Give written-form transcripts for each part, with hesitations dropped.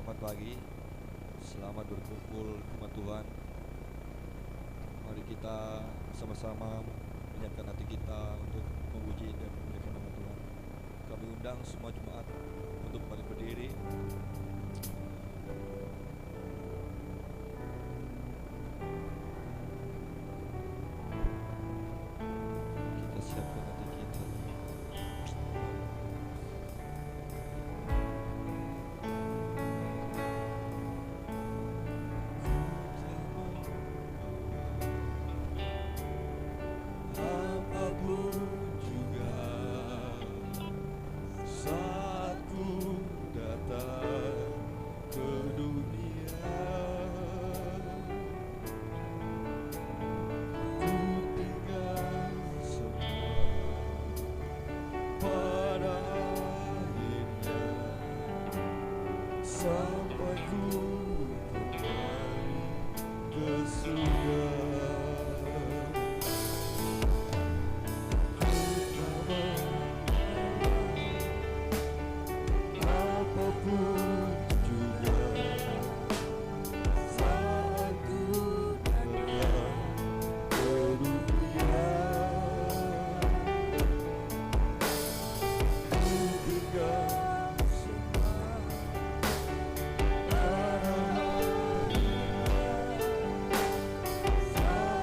Selamat pagi, selamat berkumpul sama Tuhan. Mari kita sama-sama menyiapkan hati kita untuk memuji dan memuliakan nama Tuhan. Kami undang semua jemaat untuk mari berdiri. Kita siapkan hati kita. Apapun juga saat ku datang ke dunia, ku tinggal semua pada akhirnya sampai ku kembali ke surga. Apapun juga saat ku datang ke dunia, ku tinggal semua pada akhirnya sampai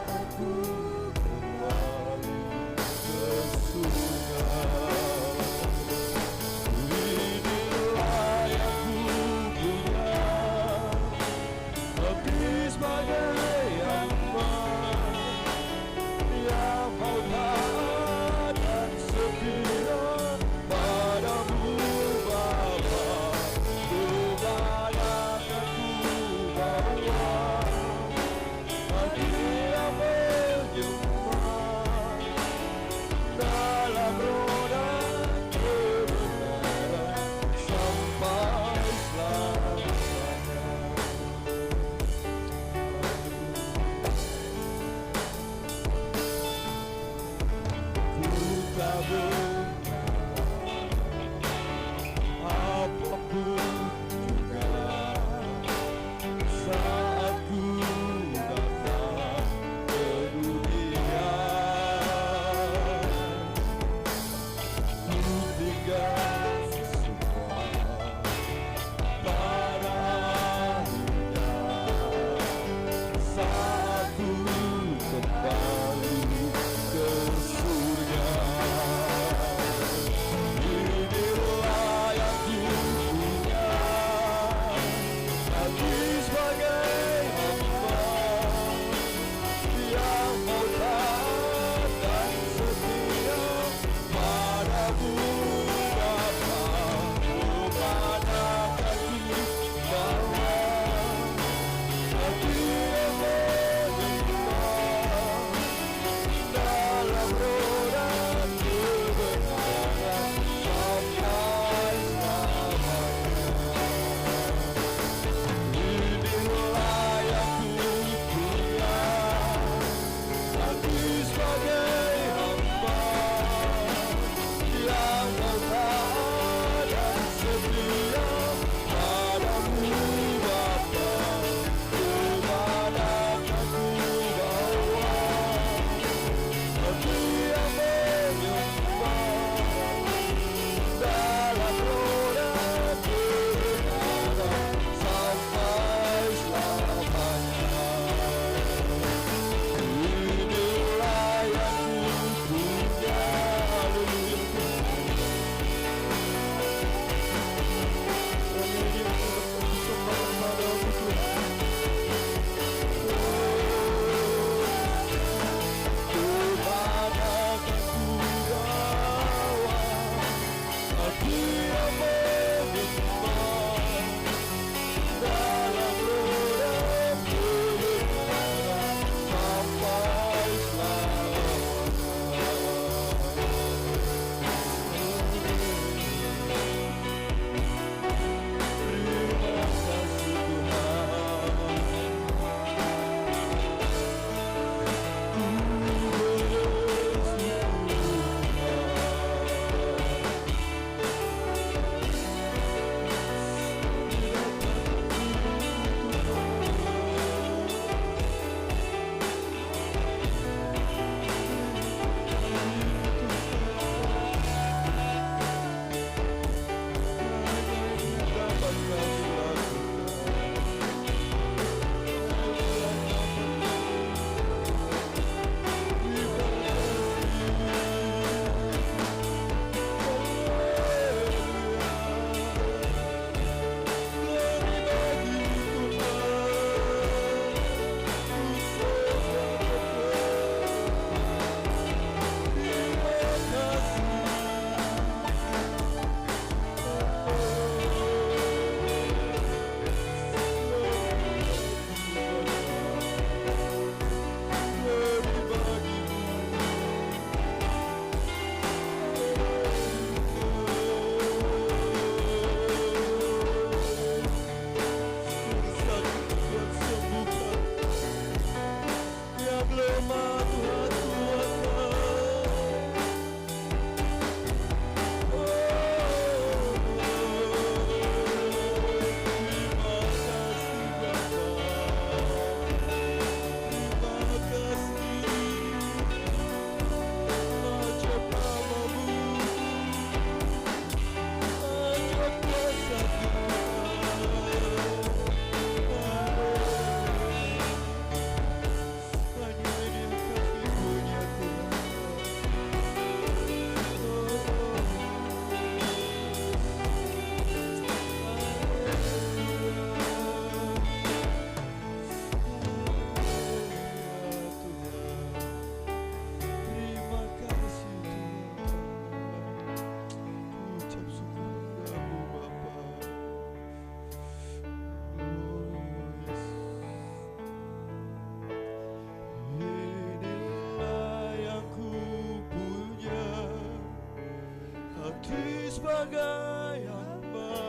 sebagai hamba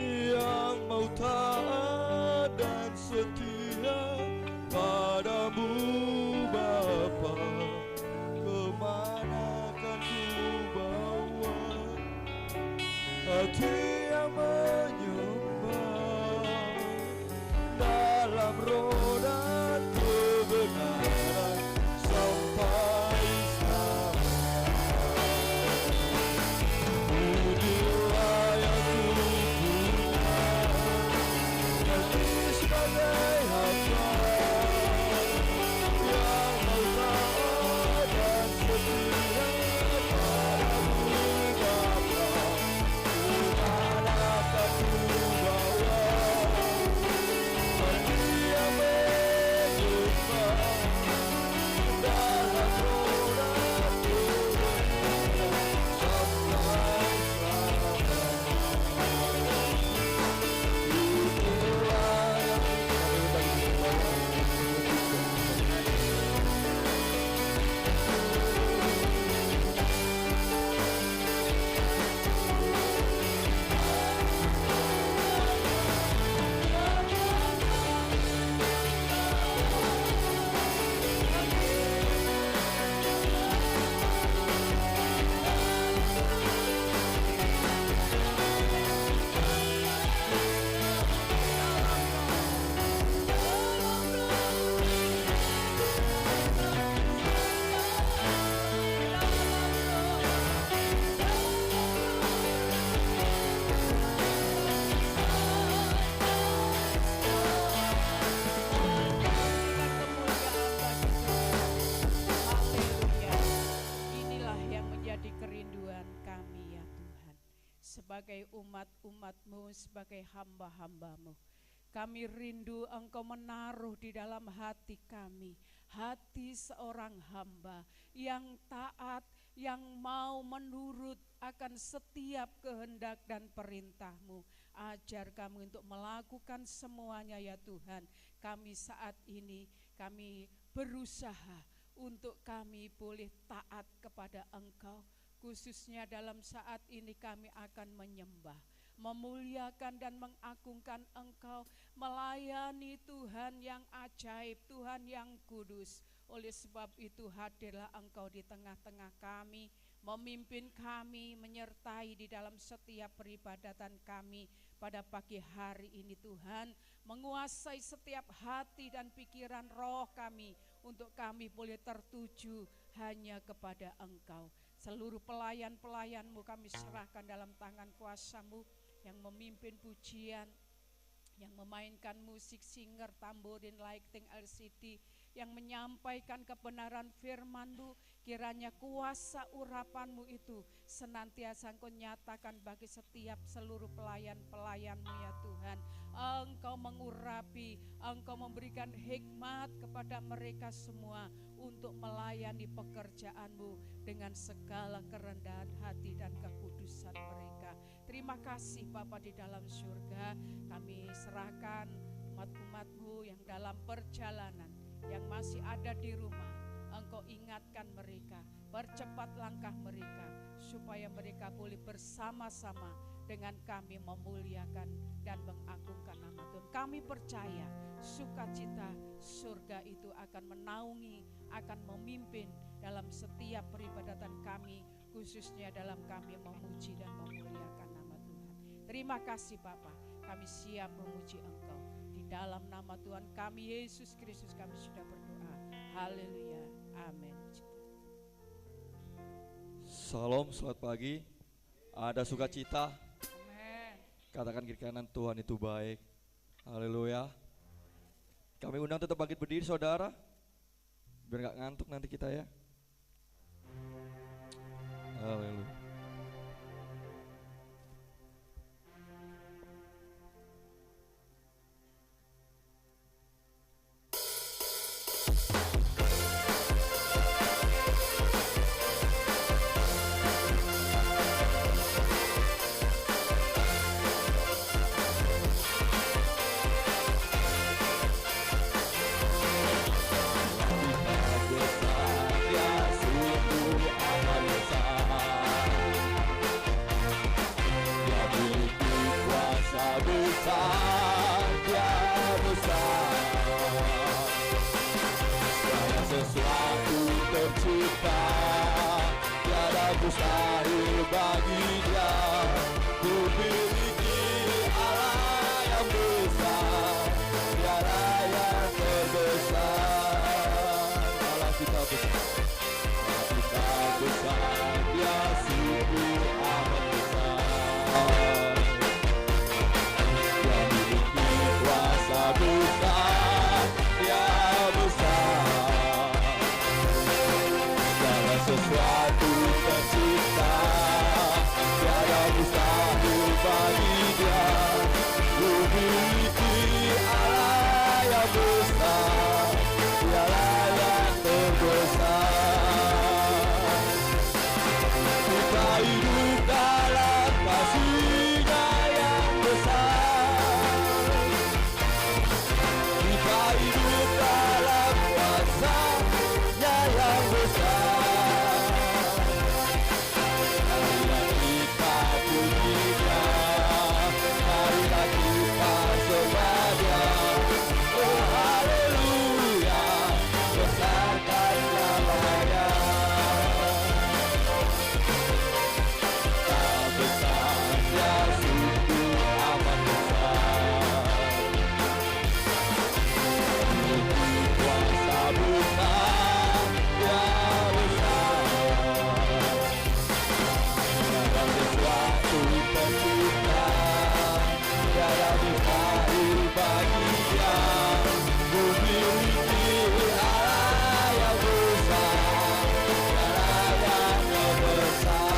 yang mau taat dan setia padamu Bapa. Kemana kan ku bawa hati yang menyembah dalam roh dan kebenaran sampai inilah yang ku punya, nanti sebagai hamba yang mau taat dan setia padamu Bapa. Kemana kan ku bawa hati yang menyembah dalam roh dan kebenaran sampai sebagai umat-umat-Mu, sebagai hamba-hamba-Mu. Kami rindu Engkau menaruh di dalam hati kami, hati seorang hamba yang taat, yang mau menurut akan setiap kehendak dan perintah-Mu. Ajar kami untuk melakukan semuanya ya Tuhan. Kami saat ini, kami berusaha untuk kami boleh taat kepada Engkau. Khususnya dalam saat ini kami akan menyembah, memuliakan dan mengagungkan Engkau, melayani Tuhan yang ajaib, Tuhan yang kudus. Oleh sebab itu hadirlah Engkau di tengah-tengah kami, memimpin kami, menyertai di dalam setiap peribadatan kami pada pagi hari ini Tuhan. Menguasai setiap hati dan pikiran roh kami, untuk kami boleh tertuju hanya kepada Engkau. Seluruh pelayan-pelayan-Mu kami serahkan dalam tangan kuasa-Mu, yang memimpin pujian, yang memainkan musik, singer, tamborin, lighting, LCD, yang menyampaikan kebenaran firman-Mu. Kiranya kuasa urapan-Mu itu senantiasa Engkau nyatakan bagi setiap seluruh pelayan-pelayan-Mu ya Tuhan. Engkau mengurapi, Engkau memberikan hikmat kepada mereka semua untuk melayani pekerjaan-Mu dengan segala kerendahan hati dan kekudusan mereka. Terima kasih Bapa di dalam surga. Kami serahkan umat-umat-Mu yang dalam perjalanan, yang masih ada di rumah. Engkau ingatkan mereka, percepat langkah mereka, supaya mereka boleh bersama-sama dengan kami memuliakan dan mengagungkan nama Tuhan. Kami percaya sukacita surga itu akan menaungi, akan memimpin dalam setiap peribadatan kami, khususnya dalam kami memuji dan memuliakan nama Tuhan. Terima kasih Bapa, kami siap memuji Engkau. Di dalam nama Tuhan kami Yesus Kristus kami sudah berdoa. Haleluya. Amin. Salam, selamat pagi. Ada sukacita. Amin. Katakan kiri kanan, Tuhan itu baik. Haleluya. Kami undang tetap bangkit berdiri saudara, biar gak ngantuk nanti kita ya. Haleluya. Sungguh amat besar. besar, Dia besar. Segala sesuatu tercipta, tiada mustahil bagi Dia. Ku miliki Allah yang besar, tiada yang terbesar. Allah kita besar, Allah kita besar, Dia sungguh amat besar. Dia memiliki kuasa besar, Dia besar. Segala sesuatu tercipta, tiada mustahil bagi Dia. Ku miliki Allah yang besar, Dialah yang terbesar. Kita hidup dalam kasih-Nya yang besar. Kita hidup dalam kuasa-Nya yang besar. Marilah kita puji-Nya, marilah kita sembah Dia. Oh haleluya, besarkan nama-Nya. Tak besar, Dia sungguh amat besar. Memiliki kuasa besar, Dia besar. Segala sesuatu tercipta, tiada mustahil bagi Dia. Ku miliki Allah yang besar, Dialah yang terbesar.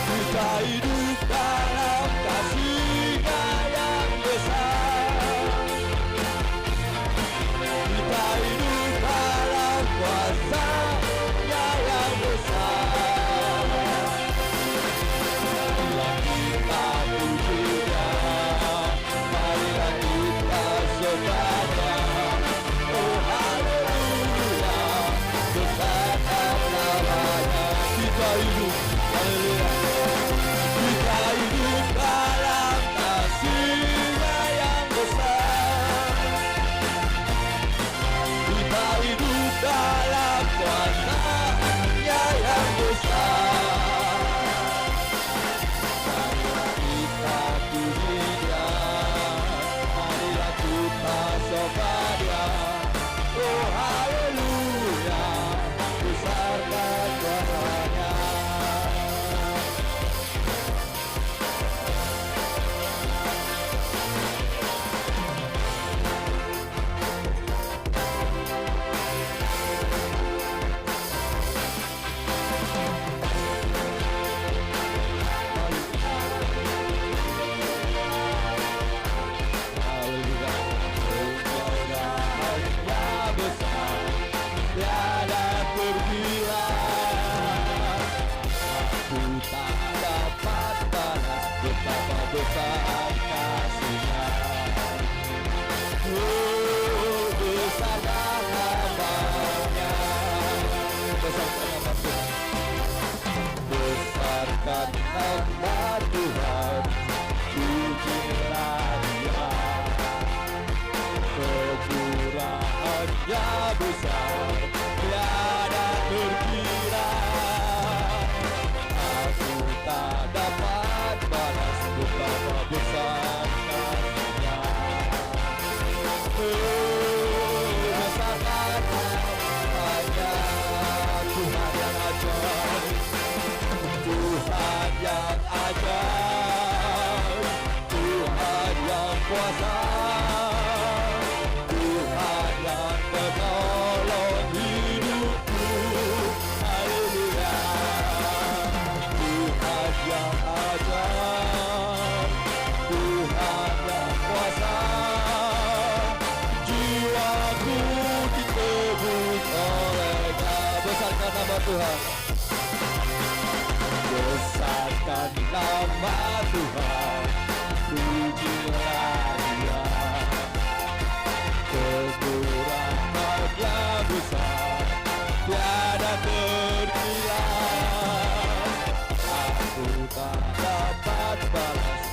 Kita hidup dalam kasih-Nya yang besar. Kita hidup dalam kuasa-Nya yang besar. Marilah kita puji-Nya, marilah kita sembah Dia. Oh haleluya, besarkan nama-Nya. Kita hidup, haleluya. Kita hidup dalam kasih-Nya yang besar. Kita hidup dalam kuasa-Nya yang besar. Marilah kita puji-Nya, marilah kita sembah Dia. Oh haleluya, besarkan kuasa-Nya. Haleluya, kemuliaan-Nya besar, tiada terkira. Aku tak dapat balas betapa besar kasih-Nya. Oh, besarkan nama-Nya. Besarkan nama Tuhan. Besarkan nama Tuhan, pujilah Dia. Kemurahan-Nya besar, tiada terkira. Aku tak dapat balas betapa besar kasih-Nya. Oh, besarkan nama-Nya, Tuhan yang ajaib, Tuhan yang ajaib, Tuhan yang kuasa, Tuhan yang penolong hidupku. Haleluya, Tuhan yang ajaib, Tuhan yang kuasa. Jiwaku ditebus oleh-Nya. Besarkan nama Tuhan. Besarkan nama Tuhan, pujilah Dia. Kemurahan-Nya besar, tiada terkira. Aku tak dapat balas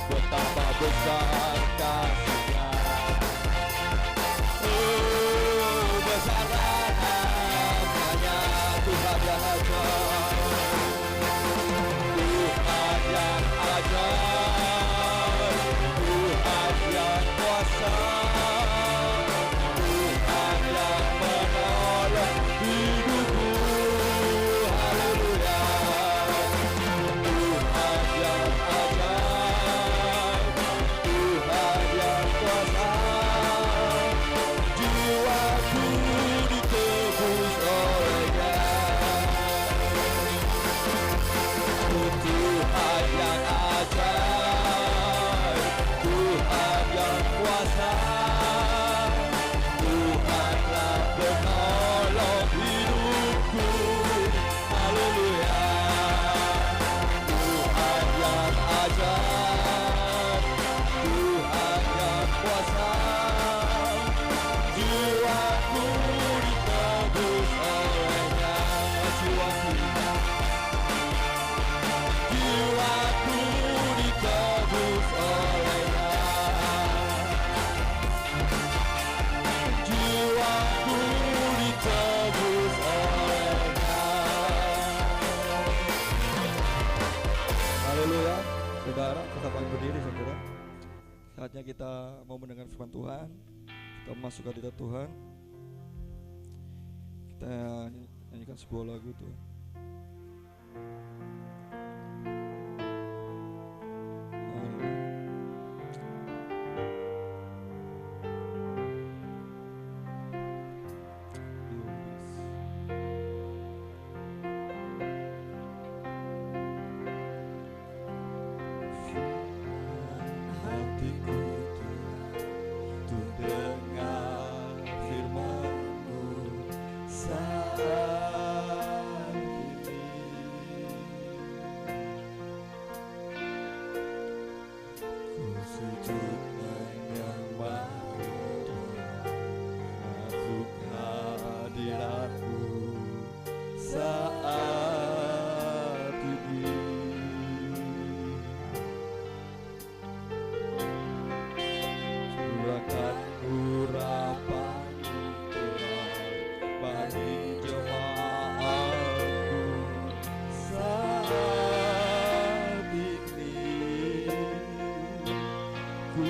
dahsyat, Tuhan yang kuasa. Jiwaku ditebus olehnya, jiwaku ditebus olehnya, jiwaku ditebus olehnya. Haleluya. Saudara, tetap berdiri saudara. Saatnya kita mau mendengar firman Tuhan. Kita masuk hadirat Tuhan. Kita nyanyikan sebuah lagu Tuhan. Ku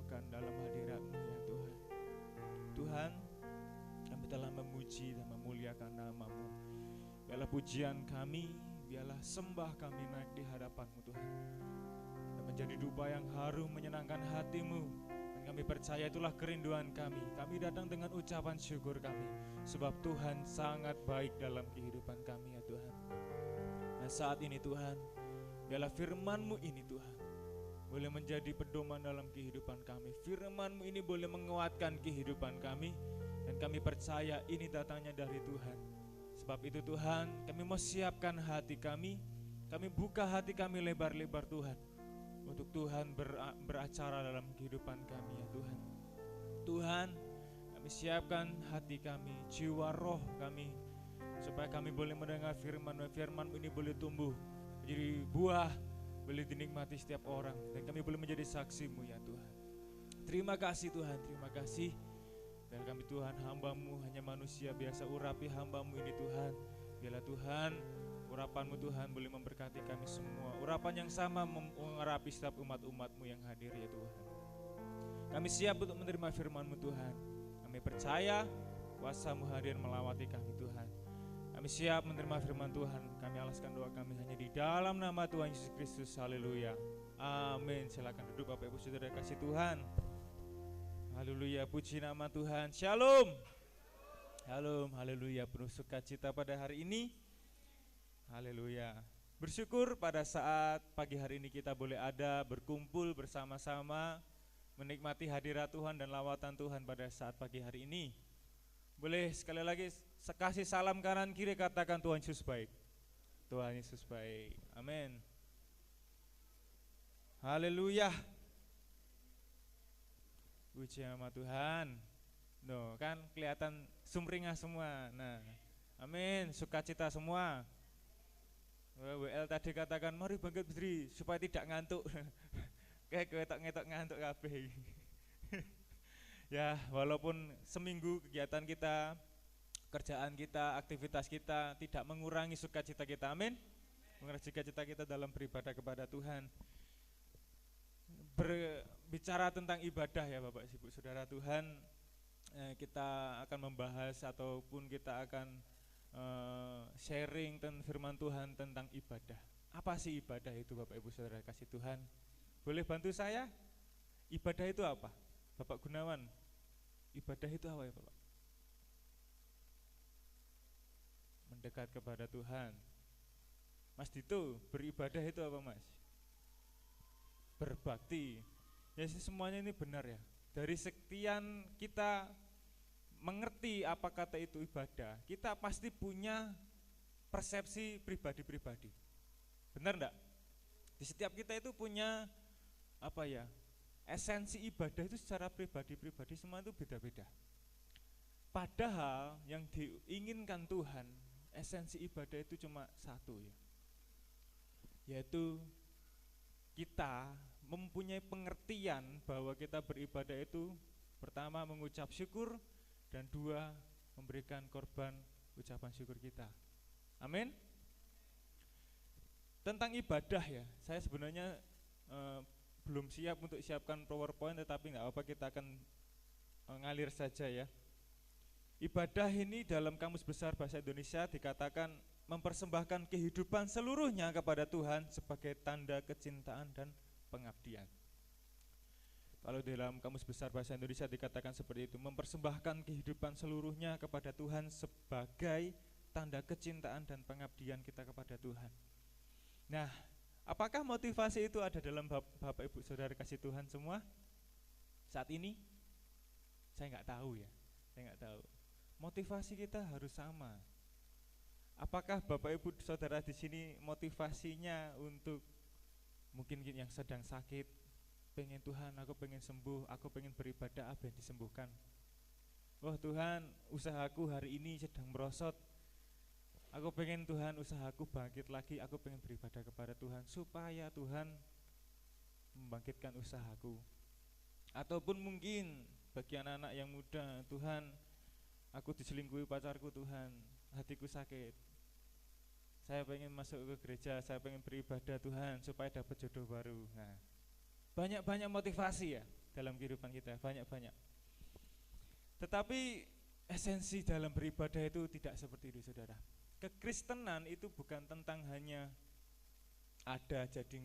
jatuhkan dalam hadirat-Mu ya Tuhan. Tuhan, kami telah memuji dan memuliakan nama-Mu. Biarlah pujian kami, biarlah sembah kami naik di hadapan-Mu Tuhan, dan menjadi dupa yang harum menyenangkan hati-Mu. Dan kami percaya itulah kerinduan kami. Kami datang dengan ucapan syukur kami, sebab Tuhan sangat baik dalam kehidupan kami ya Tuhan. Dan saat ini Tuhan, biarlah firman-Mu ini Tuhan boleh menjadi pedoman dalam kehidupan kami. Firman-Mu ini boleh menguatkan kehidupan kami, dan kami percaya ini datangnya dari Tuhan. Sebab itu Tuhan, kami mau siapkan hati kami buka hati kami lebar-lebar Tuhan, untuk Tuhan beracara dalam kehidupan kami ya Tuhan. Tuhan, kami siapkan hati kami, jiwa roh kami, supaya kami boleh mendengar firman ini boleh tumbuh menjadi buah, boleh dinikmati setiap orang, dan kami boleh menjadi saksi-Mu ya Tuhan. Terima kasih Tuhan, terima kasih. Dan kami Tuhan, hamba-Mu hanya manusia biasa, urapi hamba-Mu ini Tuhan. Biarlah Tuhan, urapan-Mu Tuhan boleh memberkati kami semua. Urapan yang sama mengurapi setiap umat-umat-Mu yang hadir ya Tuhan. Kami siap untuk menerima firman-Mu Tuhan. Kami percaya kuasa-Mu hadir melawati kami Tuhan. Kami siap menerima firman Tuhan. Kami alaskan doa kami hanya di dalam nama Tuhan Yesus Kristus. Haleluya, amin. Silakan duduk Bapak Ibu Saudara kasih Tuhan. Haleluya, puji nama Tuhan. Shalom. Shalom, haleluya. Penuh sukacita pada hari ini. Haleluya. Bersyukur pada saat pagi hari ini kita boleh ada berkumpul bersama-sama menikmati hadirat Tuhan dan lawatan Tuhan pada saat pagi hari ini. Boleh sekali lagi kasih salam kanan kiri, katakan Tuhan Yesus baik. Tuhan Yesus baik. Amin. Haleluya. Puji nama Tuhan. No, kan kelihatan sumringah semua. Nah, amin, sukacita semua. WL tadi katakan mari bangkit berdiri supaya tidak ngantuk. Kayak ngetok ngantuk kabeh. Ya, walaupun seminggu kegiatan kita, kerjaan kita, aktivitas kita tidak mengurangi sukacita kita. Amin. Mengurangi sukacita kita dalam beribadah kepada Tuhan. Berbicara tentang ibadah ya Bapak Ibu Saudara Tuhan, kita akan membahas ataupun kita akan sharing tentang firman Tuhan tentang ibadah. Apa sih ibadah itu Bapak Ibu Saudara kasih Tuhan? Boleh bantu saya? Ibadah itu apa? Bapak Gunawan, ibadah itu apa ya Bapak? Mendekat kepada Tuhan. Mas Dito, beribadah itu apa Mas? Berbakti. Ya semuanya ini benar ya. Dari sekian kita mengerti apa kata itu ibadah, kita pasti punya persepsi pribadi-pribadi. Benar enggak? Di setiap kita itu punya apa ya? Esensi ibadah itu secara pribadi-pribadi semua itu beda-beda. Padahal yang diinginkan Tuhan, esensi ibadah itu cuma satu ya. Yaitu kita mempunyai pengertian bahwa kita beribadah itu pertama mengucap syukur, dan dua memberikan korban ucapan syukur kita. Amin. Tentang ibadah ya, saya sebenarnya belum siap untuk siapkan PowerPoint, tetapi nggak apa-apa, kita akan ngalir saja ya. Ibadah ini dalam Kamus Besar Bahasa Indonesia dikatakan mempersembahkan kehidupan seluruhnya kepada Tuhan sebagai tanda kecintaan dan pengabdian. Kalau dalam Kamus Besar Bahasa Indonesia dikatakan seperti itu, mempersembahkan kehidupan seluruhnya kepada Tuhan sebagai tanda kecintaan dan pengabdian kita kepada Tuhan. Nah, apakah motivasi itu ada dalam Bapak Ibu Saudara kasih Tuhan semua? Saat ini saya nggak tahu ya, saya nggak tahu. Motivasi kita harus sama. Apakah Bapak Ibu Saudara di sini motivasinya untuk mungkin yang sedang sakit, pengen Tuhan, aku pengen sembuh, aku pengen beribadah, apa yang disembuhkan. Wah Tuhan, usahaku hari ini sedang merosot, aku pengen Tuhan usahaku bangkit lagi, aku pengen beribadah kepada Tuhan supaya Tuhan membangkitkan usahaku. Ataupun mungkin bagi anak-anak yang muda, Tuhan, aku diselingkuhi pacarku Tuhan, hatiku sakit, saya pengen masuk ke gereja, saya pengen beribadah Tuhan supaya dapat jodoh baru. Nah, banyak motivasi ya. dalam kehidupan kita, banyak-banyak. Tetapi esensi dalam beribadah itu tidak seperti itu, saudara. Kekristenan itu bukan tentang hanya ada jadi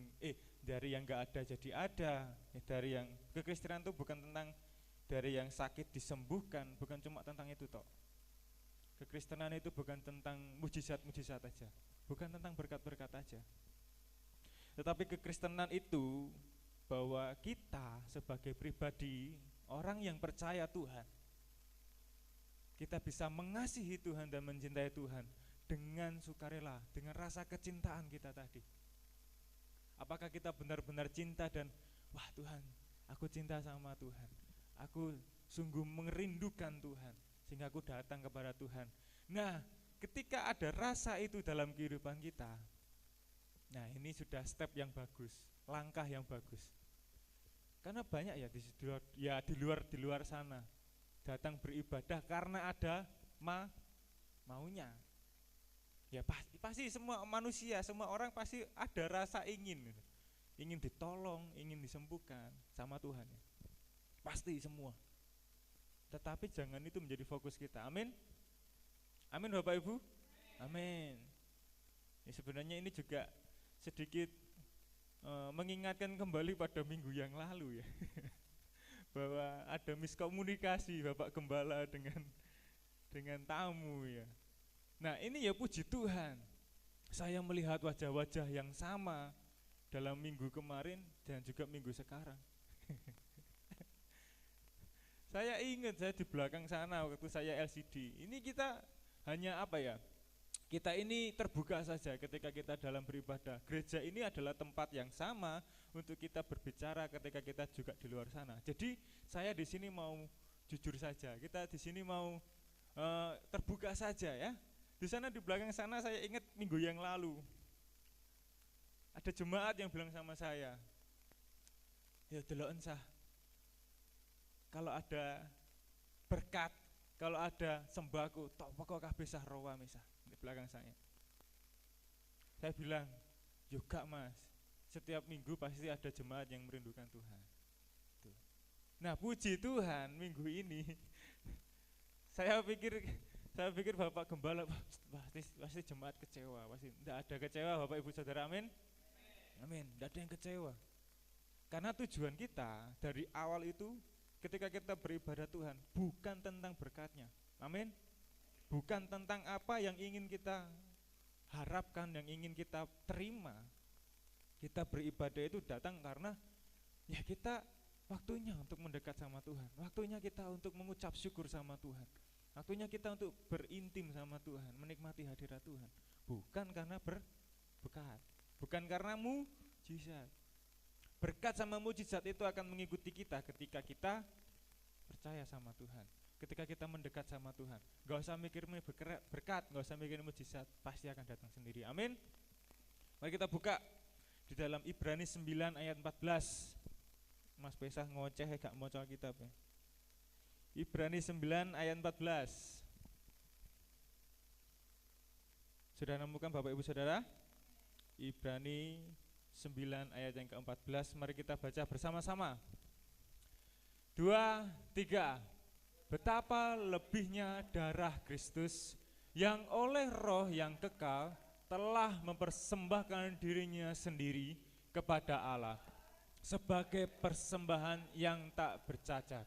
dari yang enggak ada jadi ada, dari yang kekristenan itu bukan tentang dari yang sakit disembuhkan, bukan cuma tentang itu toh. Kekristenan itu bukan tentang mujizat-mujizat aja, bukan tentang berkat-berkat aja. Tetapi kekristenan itu bahwa kita sebagai pribadi, orang yang percaya Tuhan, kita bisa mengasihi Tuhan dan mencintai Tuhan dengan sukarela, dengan rasa kecintaan kita tadi. Apakah kita benar-benar cinta dan wah Tuhan, aku cinta sama Tuhan, aku sungguh merindukan Tuhan sehingga aku datang kepada Tuhan. Nah, ketika ada rasa itu dalam kehidupan kita, nah ini sudah step yang bagus, langkah yang bagus. Karena banyak ya di luar sana datang beribadah karena ada maunya. Ya pasti semua manusia, semua orang pasti ada rasa ingin ditolong, ingin disembuhkan sama Tuhan. Pasti semua. Tetapi jangan itu menjadi fokus kita. Amin. Amin Bapak Ibu. Amin. Ya, sebenarnya ini juga sedikit mengingatkan kembali pada minggu yang lalu ya. Bahwa ada miskomunikasi Bapak Gembala dengan tamu ya. Nah ini ya puji Tuhan, saya melihat wajah-wajah yang sama dalam minggu kemarin dan juga minggu sekarang. Saya ingat saya di belakang sana waktu saya LCD, ini kita hanya apa ya, kita ini terbuka saja ketika kita dalam beribadah. Gereja ini adalah tempat yang sama untuk kita berbicara ketika kita juga di luar sana. Jadi saya di sini mau jujur saja, kita di sini mau terbuka saja ya. Di sana di belakang sana saya ingat minggu yang lalu ada jemaat yang bilang sama saya, ya deloken sah, kalau ada berkat, kalau ada sembako, tok pokok kabeh sah rowa misah di belakang saya. Saya bilang, juga Mas, setiap minggu pasti ada jemaat yang merindukan Tuhan. Tuh. Nah puji Tuhan minggu ini saya pikir Bapak Gembala pasti jemaat kecewa, pasti tidak ada kecewa Bapak Ibu Saudara, amin. Amin, tidak ada yang kecewa. Karena tujuan kita dari awal itu ketika kita beribadah Tuhan bukan tentang berkatnya, amin. Bukan tentang apa yang ingin kita harapkan, yang ingin kita terima. Kita beribadah itu datang karena ya kita waktunya untuk mendekat sama Tuhan, waktunya kita untuk mengucap syukur sama Tuhan, waktunya kita untuk berintim sama Tuhan, menikmati hadirat Tuhan. Bukan karena berkat, bukan karena mujizat. Berkat sama mujizat itu akan mengikuti kita ketika kita percaya sama Tuhan, ketika kita mendekat sama Tuhan. Gak usah mikir berkat, gak usah mikir mujizat, pasti akan datang sendiri, amin. Mari kita buka di dalam Ibrani 9 ayat 14. Mas Pesah ngoceh gak maca kitab ya. Ibrani 9 ayat 14. Sudah nemukan Bapak Ibu Saudara? Ibrani 9 ayat yang ke-14. Mari kita baca bersama-sama. 2, 3. Betapa lebihnya darah Kristus yang oleh roh yang kekal telah mempersembahkan dirinya sendiri kepada Allah sebagai persembahan yang tak bercacat,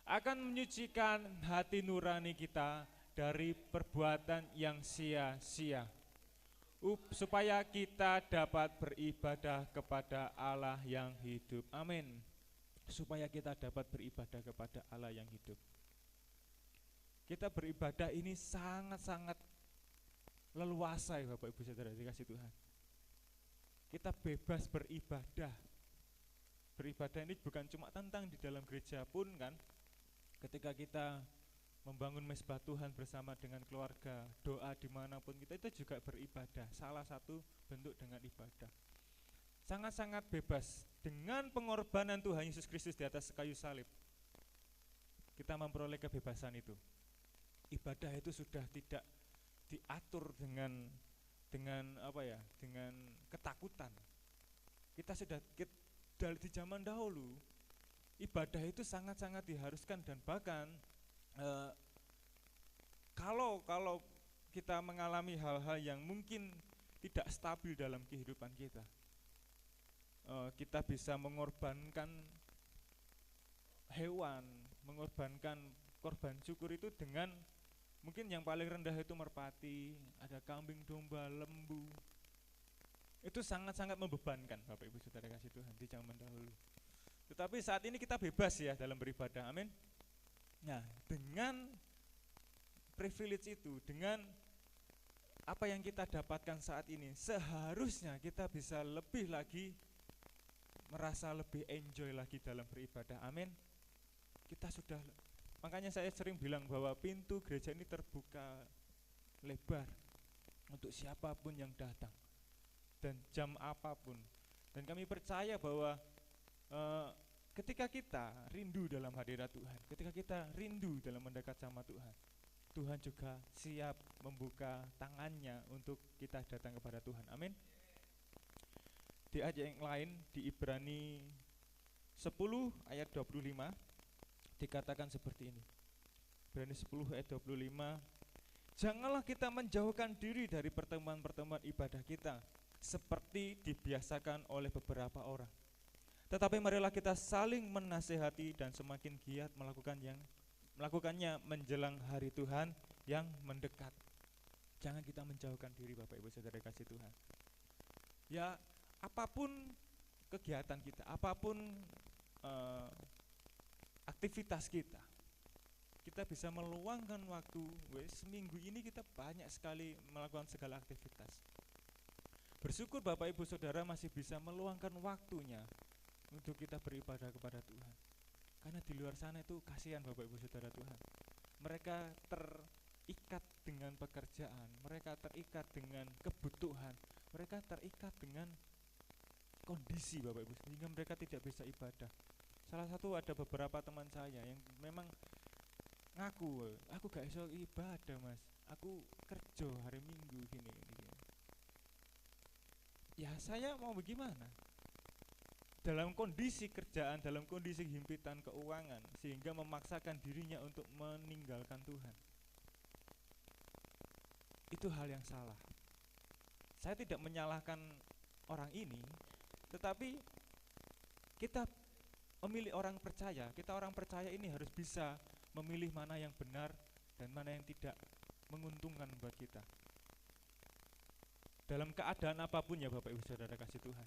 akan menyucikan hati nurani kita dari perbuatan yang sia-sia, supaya kita dapat beribadah kepada Allah yang hidup. Amin. Supaya kita dapat beribadah kepada Allah yang hidup. Kita beribadah ini sangat-sangat leluasa ya Bapak Ibu Saudara dikasih Tuhan. Kita bebas beribadah. Beribadah ini bukan cuma tentang di dalam gereja pun kan. Ketika kita membangun mezbah Tuhan bersama dengan keluarga, doa dimanapun kita itu juga beribadah. Salah satu bentuk dengan ibadah. Sangat-sangat bebas. Dengan pengorbanan Tuhan Yesus Kristus di atas kayu salib, kita memperoleh kebebasan itu. Ibadah itu sudah tidak diatur dengan apa ya, dengan ketakutan. Kita sudah di zaman dahulu ibadah itu sangat-sangat diharuskan, dan bahkan eh, kalau kita mengalami hal-hal yang mungkin tidak stabil dalam kehidupan kita, kita bisa mengorbankan hewan, mengorbankan korban syukur itu dengan mungkin yang paling rendah itu merpati, ada kambing, domba, lembu. Itu sangat-sangat membebankan Bapak Ibu Saudara kasih Tuhan di zaman dahulu. Tetapi saat ini kita bebas ya dalam beribadah, amin. Nah, dengan privilege itu, dengan apa yang kita dapatkan saat ini, seharusnya kita bisa lebih lagi merasa lebih enjoy lagi dalam beribadah, amin. Kita sudah, makanya saya sering bilang bahwa pintu gereja ini terbuka lebar untuk siapapun yang datang dan jam apapun. Dan kami percaya bahwa ketika kita rindu dalam hadirat Tuhan, ketika kita rindu dalam mendekat sama Tuhan, Tuhan juga siap membuka tangannya untuk kita datang kepada Tuhan, amin. Di ayat yang lain, di Ibrani 10 ayat 25 dikatakan seperti ini. Ibrani 10 ayat 25, janganlah kita menjauhkan diri dari pertemuan-pertemuan ibadah kita seperti dibiasakan oleh beberapa orang, tetapi marilah kita saling menasehati dan semakin giat melakukannya menjelang hari Tuhan yang mendekat. Jangan kita menjauhkan diri Bapak Ibu Saudara kasih Tuhan. Ya, apapun kegiatan kita, apapun aktivitas kita bisa meluangkan waktu. Seminggu ini kita banyak sekali melakukan segala aktivitas. Bersyukur Bapak Ibu Saudara masih bisa meluangkan waktunya untuk kita beribadah kepada Tuhan. Karena di luar sana itu kasihan Bapak Ibu Saudara Tuhan. Mereka terikat dengan pekerjaan, mereka terikat dengan kebutuhan, mereka terikat dengan kondisi Bapak Ibu, sehingga mereka tidak bisa ibadah. Salah satu ada beberapa teman saya yang memang ngaku, aku gak iso ibadah mas, aku kerja hari Minggu gini. Ya saya mau bagaimana? Dalam kondisi kerjaan, dalam kondisi himpitan keuangan, sehingga memaksakan dirinya untuk meninggalkan Tuhan. Itu hal yang salah. Saya tidak menyalahkan orang ini, tetapi kita memilih orang percaya. Kita orang percaya ini harus bisa memilih mana yang benar dan mana yang tidak menguntungkan buat kita. Dalam keadaan apapun ya Bapak Ibu Saudara kasih Tuhan,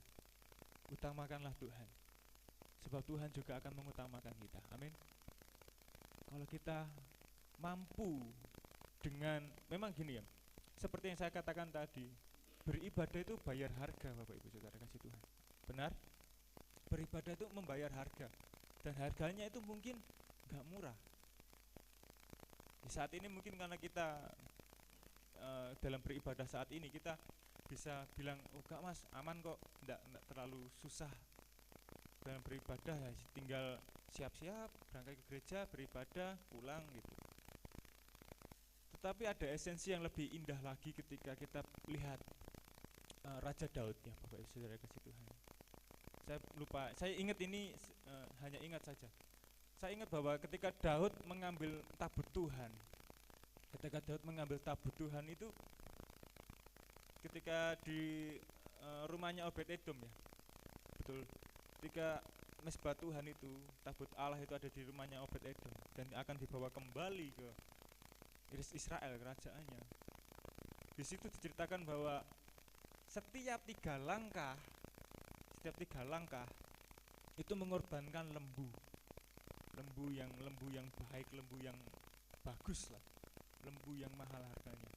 utamakanlah Tuhan, sebab Tuhan juga akan mengutamakan kita, amin. Kalau kita mampu dengan, memang gini ya, seperti yang saya katakan tadi, beribadah itu bayar harga Bapak Ibu Saudara kasih Tuhan, benar? Beribadah itu membayar harga, dan harganya itu mungkin gak murah. Di saat ini mungkin karena kita dalam beribadah saat ini kita bisa bilang, oh gak mas, aman kok, enggak terlalu susah dalam beribadah, ya tinggal siap-siap berangkat ke gereja, beribadah, pulang gitu. Tetapi ada esensi yang lebih indah lagi ketika kita lihat Raja Daud ya Bapak Ibu Saudara kasih Tuhan. Saya lupa, saya ingat ini hanya ingat saja. Saya ingat bahwa ketika Daud mengambil tabut Tuhan, itu ketika di rumahnya Obed-Edom ya, betul. Ketika mesbah Tuhan itu, tabut Allah itu ada di rumahnya Obed-Edom dan akan dibawa kembali ke Israel kerajaannya. Di situ diceritakan bahwa setiap tiga langkah itu mengorbankan lembu yang baik, lembu yang bagus lah, lembu yang mahal harganya.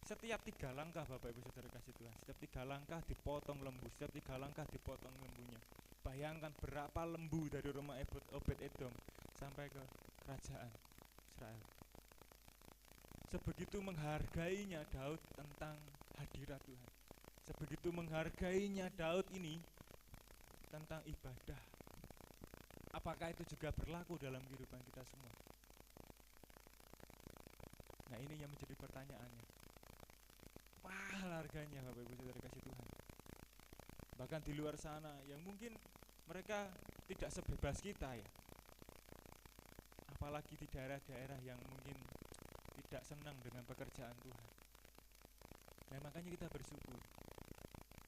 Setiap 3 langkah Bapak Ibu Saudara kasih Tuhan, setiap 3 langkah dipotong lembu, setiap 3 langkah dipotong lembunya. Bayangkan berapa lembu dari rumah Obed-Edom sampai ke kerajaan Israel. Sebegitu menghargainya Daud tentang hadirat Tuhan. Sebegitu menghargainya Daud ini tentang ibadah. Apakah itu juga berlaku dalam kehidupan kita semua? Nah, ini yang menjadi pertanyaannya. Mahal harganya Bapak Ibu Saudara kasih Tuhan. Bahkan di luar sana yang mungkin mereka tidak sebebas kita ya. apalagi di daerah-daerah yang mungkin tidak senang dengan pekerjaan Tuhan. Nah, makanya kita bersyukur.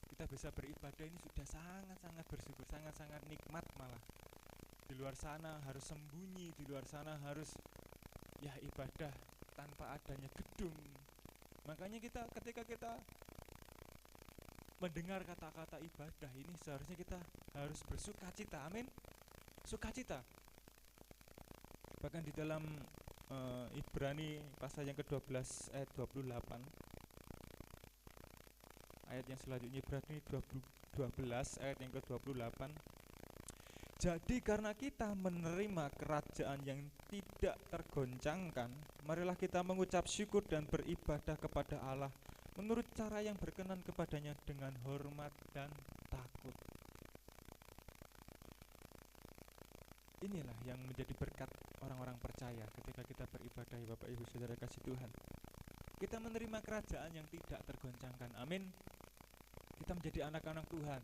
Kita bisa beribadah ini sudah sangat-sangat bersyukur, sangat-sangat nikmat malah. Di luar sana harus sembunyi, di luar sana harus ya ibadah tanpa adanya gedung. Makanya ketika kita mendengar kata-kata ibadah ini seharusnya kita harus bersukacita. Amin. Sukacita. Bahkan di dalam Ibrani pasal yang ke-12 ayat 28, ayat yang selanjutnya, Ibrani 12 ayat yang ke-28, jadi karena kita menerima kerajaan yang tidak tergoncangkan, marilah kita mengucap syukur dan beribadah kepada Allah menurut cara yang berkenan kepadanya dengan hormat dan takut. Inilah yang menjadi berkat orang-orang percaya ketika kita beribadah, Bapak Ibu Saudara kasih Tuhan. Kita menerima kerajaan yang tidak tergoncangkan. Amin. Kita menjadi anak-anak Tuhan.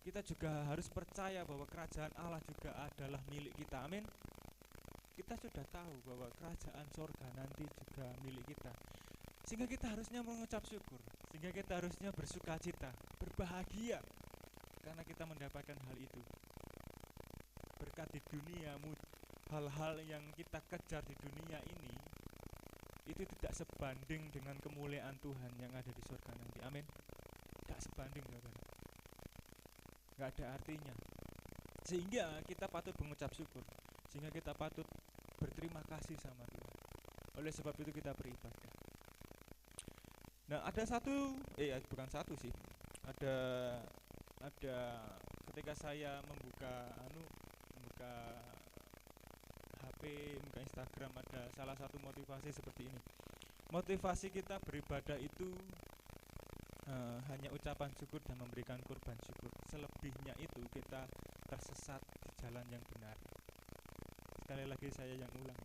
Kita juga harus percaya bahwa kerajaan Allah juga adalah milik kita. Amin. Kita sudah tahu bahwa kerajaan surga nanti juga milik kita. Sehingga kita harusnya mengucap syukur. Sehingga kita harusnya bersukacita, berbahagia karena kita mendapatkan hal itu. Berkat di dunia, hal-hal yang kita kejar di dunia ini itu tidak sebanding dengan kemuliaan Tuhan yang ada di surga nanti. Amin. Tidak sebanding, saudara. Tidak ada artinya. Sehingga kita patut mengucap syukur. Sehingga kita patut berterima kasih sama Tuhan. Oleh sebab itu kita beribadah. Nah, ada bukan satu sih. Ada ketika saya membuka HP, membuka Instagram, ada salah satu motivasi seperti ini. Motivasi kita beribadah itu hanya ucapan syukur dan memberikan kurban syukur. Selebihnya itu kita tersesat di jalan yang benar. Sekali lagi saya yang ulang,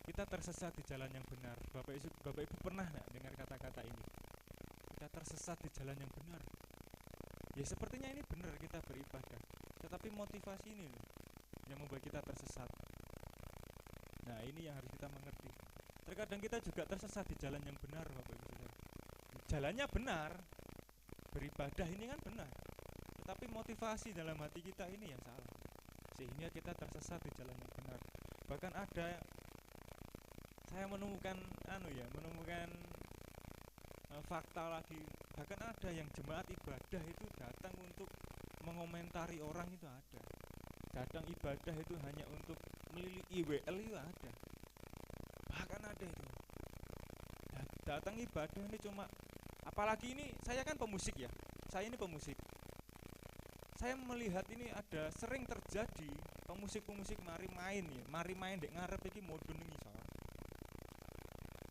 kita tersesat di jalan yang benar. Bapak Ibu pernah nggak dengar kata-kata ini? Kita tersesat di jalan yang benar. Ya sepertinya ini benar kita beribadah, tetapi motivasi ini yang membuat kita tersesat. Nah, ini yang harus kita mengerti. Terkadang kita juga tersesat di jalan yang benar, Bapak Ibu Saudara. Jalannya benar, beribadah ini kan benar, tetapi motivasi dalam hati kita ini yang salah, sehingga kita tersesat di jalan yang benar. Bahkan saya menemukan fakta lagi, bahkan ada yang jemaat ibadah itu datang untuk mengomentari orang, itu ada. Datang ibadah itu hanya untuk melili IWL, itu ada. Bahkan ada itu. Datang ibadah ini cuma, apalagi ini saya kan pemusik ya. Saya ini pemusik. Saya melihat ini ada sering terjadi pemusik-pemusik mari main dek ngarep iki mudun ngisor.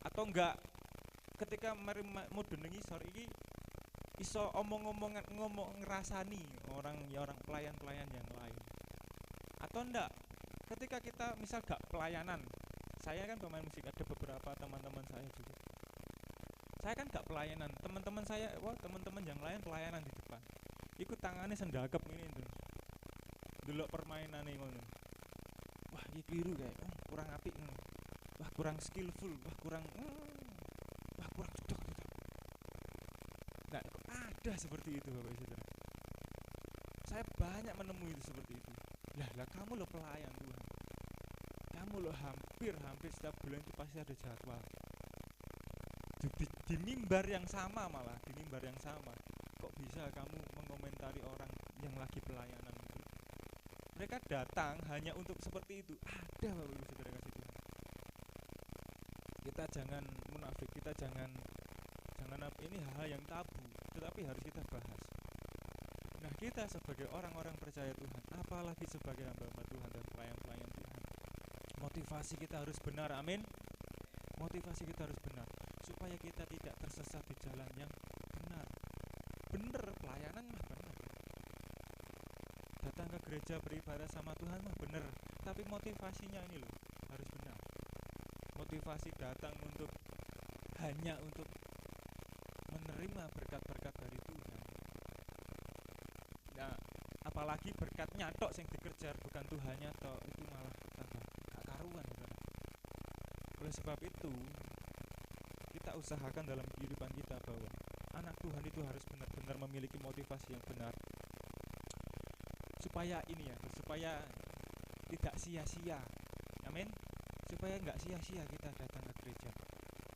Atau enggak, ketika mari mudun ngisor iki iso ngomong ngerasani orang pelayan-pelayan yang lain. Atau enggak, ketika kita misal gak pelayanan, saya kan pemain musik, ada beberapa teman-teman saya juga. Saya kan gak pelayanan, teman-teman yang lain pelayanan di depan. Iku tangannya sendagep ngene itu. Delok permainane ngono. Wah, iki kliru kae. Kurang apik ngono. Wah, kurang skillful, kurang cocok. Nah, ada seperti itu Bapak Ibu Saudara. Saya banyak menemui itu seperti itu. Lah kamu lo pelayan Tuhan. Kamu lo hampir setiap bulan itu pasti ada jadwal. Di mimbar yang sama kok bisa kamu mengomentari orang yang lagi pelayanan itu? Mereka datang hanya untuk seperti itu. Ada Bapak Ibu Saudara kasih Tuhan. Kita jangan munafik, kita jangan ini hal yang tabu, tetapi harus kita bahas. Nah, kita sebagai orang-orang percaya Tuhan, apalagi sebagai hamba Tuhan dan pelayan-pelayan Tuhan, motivasi kita harus benar. Amin. Motivasi kita harus benar supaya kita tidak tersesat di jalan yang benar. Benar, pelayanan mah benar. Datang ke gereja beribadah sama Tuhan mah benar, tapi motivasinya ini loh harus benar. Motivasi datang hanya untuk menerima berkat-berkat dari Tuhan. Nah, apalagi berkatnya tok sing dikejar, bukan Tuhannya tok, itu malah tambah gak karuan. Oleh sebab itu, kita usahakan dalam kehidupan kita bahwa anak Tuhan itu harus benar-benar memiliki motivasi yang benar, supaya supaya tidak sia-sia. Amin. Supaya nggak sia-sia kita datang ke gereja,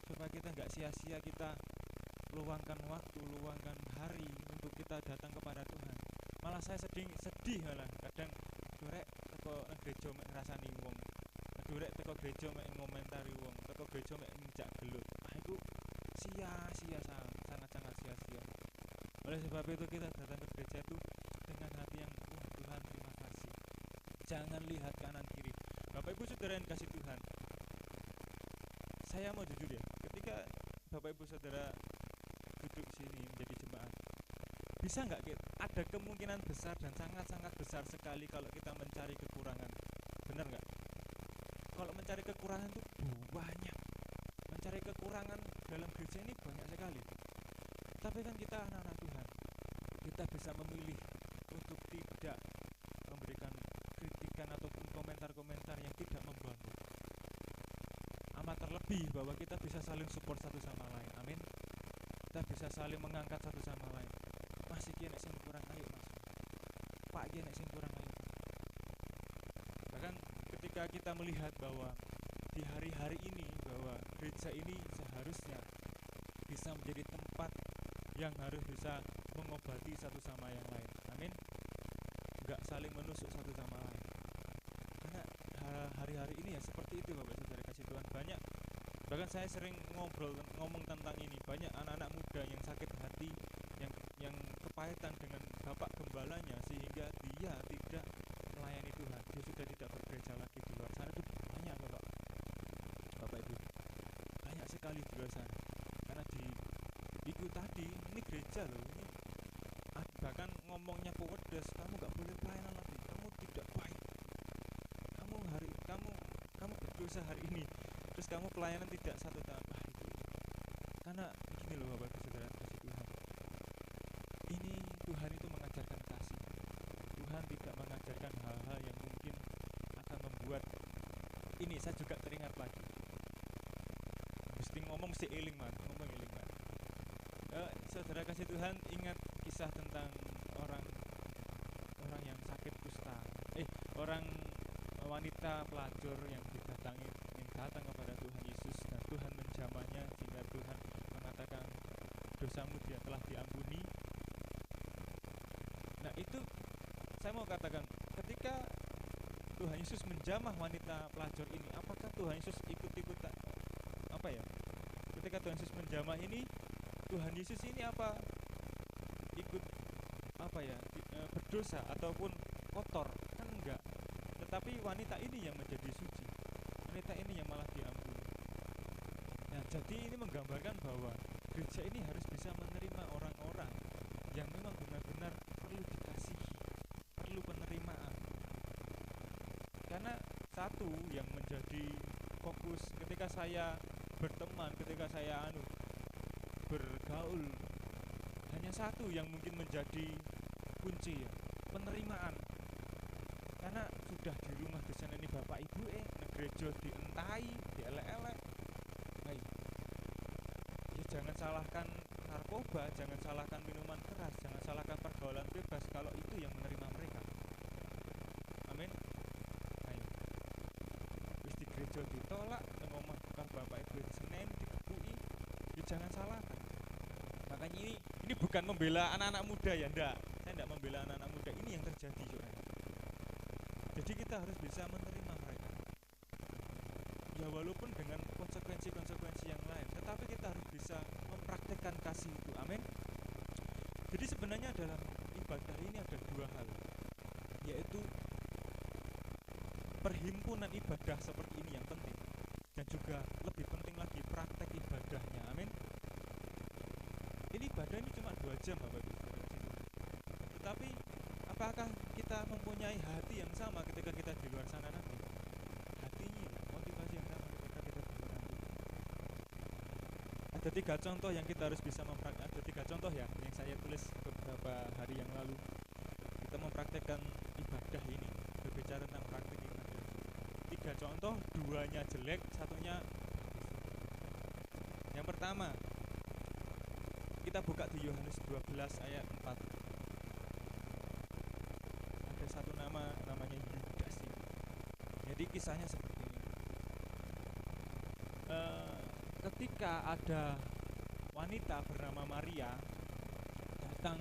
supaya kita nggak sia-sia kita luangkan waktu, luangkan hari untuk kita datang kepada Tuhan. Malah saya sedih malah kadang durek teko gereja mek ngrasani wong, durek teko gereja mek ngomentari wong, teko gereja mek ngejak gelut. Itu sia-sia, sangat-sangat sia-sia. Oleh sebab itu kita datang ke gereja itu dengan hati yang Tuhan terima kasih. Jangan lihat kanan kiri. Bapak Ibu Saudara yang kasih Tuhan, saya mau jujur ya, ketika Bapak Ibu Saudara duduk sini menjadi jemaat, bisa nggak ada kemungkinan besar dan sangat-sangat besar sekali kalau kita mencari kekurangan, benar nggak? Kalau mencari kekurangan itu banyak, mencari kekurangan dalam gereja ini banyak sekali. Tapi kan kita anak-anak Tuhan, kita bisa memilih untuk tidak memberikan kritikan ataupun komentar-komentar yang tidak membangun. Amat terlebih bahwa kita bisa saling support satu sama lain. Amin. Kita bisa saling mengangkat satu sama lain. Mas iki nek sing kurang ayo Mas. Pak iki nek sing kurang ayo. Bahkan ketika kita melihat bahwa di hari-hari ini bahwa gereja ini seharusnya bisa menjadi tempat yang harus bisa mengobati satu sama yang lain. Amin. Enggak saling menusuk satu sama lain. Karena hari-hari ini ya seperti itu Bapak Saudara kasih Tuhan. Banyak, bahkan saya sering ngomong tentang ini, banyak anak-anak muda yang sakit hati, yang kepahitan dengan bapak gembalanya sehingga dia tidak melayani Tuhan. Dia sudah tidak bergereja lagi di luar sana. Itu banyak Bapak Ibu, banyak sekali di luar sana. Karena itu tadi, ini gereja loh, ini bahkan ngomongnya pewedes, kamu gak boleh pelayanan lagi, kamu tidak baik, kamu berdosa hari ini, terus kamu pelayanan tidak satu tahun. Itu karena begini loh Bapak Saudara kasih Tuhan, ini Tuhan itu mengajarkan kasih. Tuhan tidak mengajarkan hal-hal yang mungkin akan membuat ini. Saya juga teringat lagi, mesti ngomong mesti eling man. Saudara kasih Tuhan, ingat kisah tentang orang yang sakit kusta, orang wanita pelacur yang datang kepada Tuhan Yesus, dan Tuhan menjamahnya sehingga Tuhan mengatakan dosamu dia telah diampuni. Nah itu saya mau katakan, ketika Tuhan Yesus menjamah wanita pelacur ini, apakah Tuhan Yesus ikut-ikutan ketika Tuhan Yesus menjamah ini, Tuhan Yesus ini ikut berdosa ataupun kotor? Kan enggak. Tetapi wanita ini yang menjadi suci, wanita ini yang malah diampuni. Nah, jadi ini menggambarkan bahwa gereja ini harus bisa menerima orang-orang yang memang benar-benar perlu dikasihi, perlu penerimaan. Karena satu yang menjadi fokus ketika saya berteman, ketika saya bergaul, hanya satu yang mungkin menjadi kunci, ya, penerimaan. Karena sudah di rumah di sana ini bapak ibu gereja dientai, dielek-elek. Ya jangan salahkan narkoba, jangan salahkan minuman keras, jangan salahkan pergaulan bebas kalau itu yang menerima mereka. Amin. Wis di gereja ditolak, ngomong bekah bapak ibu Senin dikepui, ya jangan salahkan. Makanya ini bukan membela anak-anak muda ya, enggak. Saya enggak membela anak-anak muda, ini yang terjadi juga. Jadi kita harus bisa menerima mereka. Ya walaupun dengan konsekuensi-konsekuensi yang lain, tetapi kita harus bisa mempraktekkan kasih itu. Amin. Jadi sebenarnya dalam ibadah ini ada dua hal, yaitu perhimpunan ibadah seperti ini yang penting, dan juga lebih penting lagi praktek ibadahnya. Amin. Ini ibadah ini cuma 2 jam Bapak Ibu. Tetapi apakah kita mempunyai hati yang sama ketika kita di luar sana nanti? Hatinya, motivasi yang sama ketika kita di luar nanti. Ada 3 contoh yang kita harus bisa mempraktekkan. Ada 3 contoh ya yang saya tulis beberapa hari yang lalu. Kita mempraktekkan ibadah ini, berbicara tentang praktek ibadah. 3 contoh, 2-nya jelek, 1-nya Yang pertama, kita buka di Yohanes 12 ayat 4. Ada satu nama, namanya Yudas ini. Jadi kisahnya seperti ini. Ketika ada wanita bernama Maria datang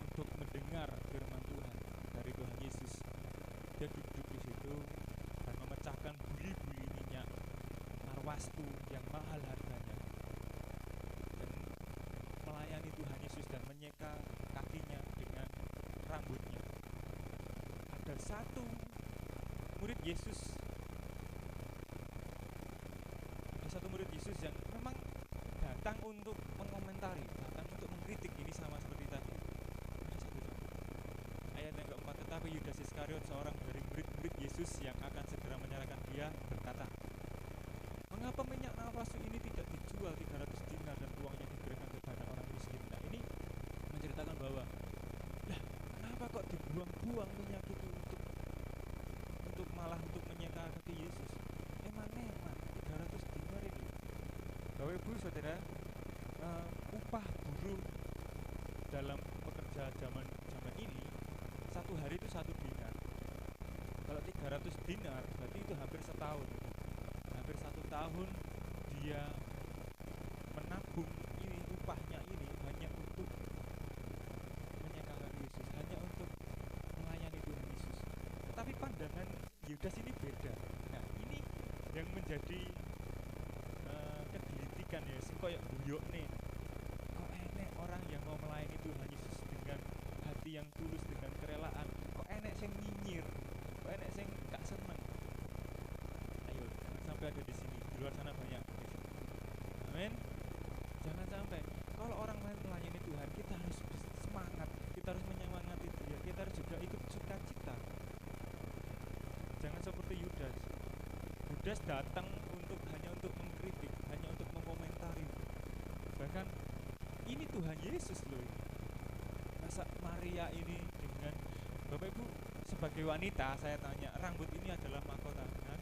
untuk mendengar firman Tuhan dari Tuhan Yesus, dia duduk di situ dan memecahkan buli-buli minyak narwastu yang mahal harganya dan melayani Tuhan Yesus dan menyeka kakinya dengan rambutnya. Ada satu murid Yesus, yang memang datang untuk mengomentari, datang untuk mengkritik. Ini sama seperti tadi. Ada satu ayat yang keempat, tetapi Yudas Iskariot, seorang dari murid-murid Yesus yang akan segera menyerahkan dia, berkata, mengapa minyak narwastu ini tidak dijual 300 dinar dan uangnya diberikan kepada orang miskin? Nah, ini menceritakan bahwa, lah, kenapa kok dibuang-buang minyak itu untuk malah untuk menyeka kaki Yesus? Emangnya 300 dinar ini, Bapak Ibu Saudara, upah buruh dalam pekerja zaman ini satu hari itu 1 dinar. Kalau 300 dinar berarti itu hampir setahun. Hampir 1 tahun dia menabung ini, upahnya ini hanya untuk menyeka kaki Yesus, hanya untuk melayani Tuhan Yesus. Tetapi pandangan Yudas ini beda. Nah, ini yang menjadi kegelitikan ya, sing koyo guyokne. Kok enek orang yang mau melayani Tuhan Yesus dengan hati yang tulus, dengan kerelaan, kok enek sing nyinyir, kok enek sing gak seneng. Ayo, jangan sampai ada di sini. Di luar sana banyak. Amin. Jangan sampai kalau orang lain melayani Tuhan, kita harus semangat, kita harus menyemangati dia, kita harus juga ikut sukacita. Jangan seperti Yudas. Yudas datang hanya untuk mengkritik, hanya untuk mengomentari. Bahkan ini Tuhan Yesus loh. Masa Maria ini dengan Bapak Ibu sebagai wanita, saya tanya, rambut ini adalah mahkota kan?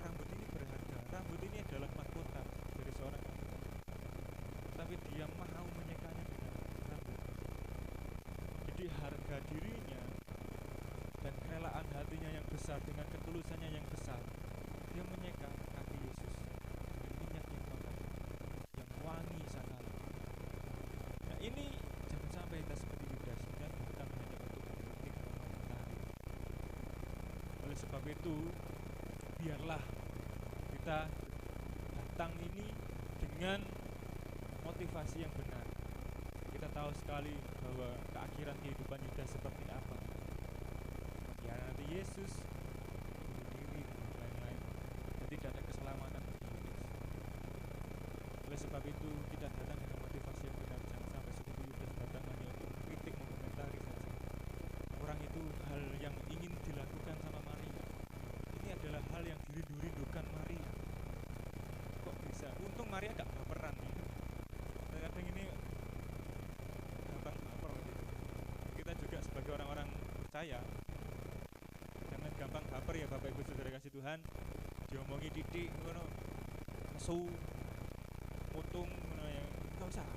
Rambut ini berharga, rambut ini adalah mahkota dari seorang wanita. Tapi dia mau menyekanya dengan rambut. Jadi harga dirinya dan kerelaan hatinya yang besar, dengan ketulusannya yang besar, dia menyeka kaki Yesus dengan minyak yang mahal, yang wangi sekali. Nah, ini jangan sampai kita seperti Yudas, kita datang hanya untuk mengkritik dan mengomentari. Oleh sebab itu, biarlah kita datang ini dengan motivasi yang benar. Kita tahu sekali bahwa keakhiran kehidupan Yudas seperti apa. Ya, nanti Yesus bunuh diri dan lain-lain, dan tidak ada keselamatan bagi Yudas. Oleh sebab itu, kita datang dengan motivasi yang benar. Jangan sampai seperti Yudas datang hanya untuk kritik, mengomentari saja. Orang itu hal yang ingin dilakukan sama Maria. Ini adalah hal yang dirindu-rindukan Maria. Kok bisa? Untung Maria gak baperan nih. Kadang ini gampang baper gitu. Kita juga sebagai orang-orang percaya, jangan gampang baper ya Bapak Ibu Saudara kasih Tuhan. Diomongi titik ngono, nesu, mutung ngono, yang enggak usah.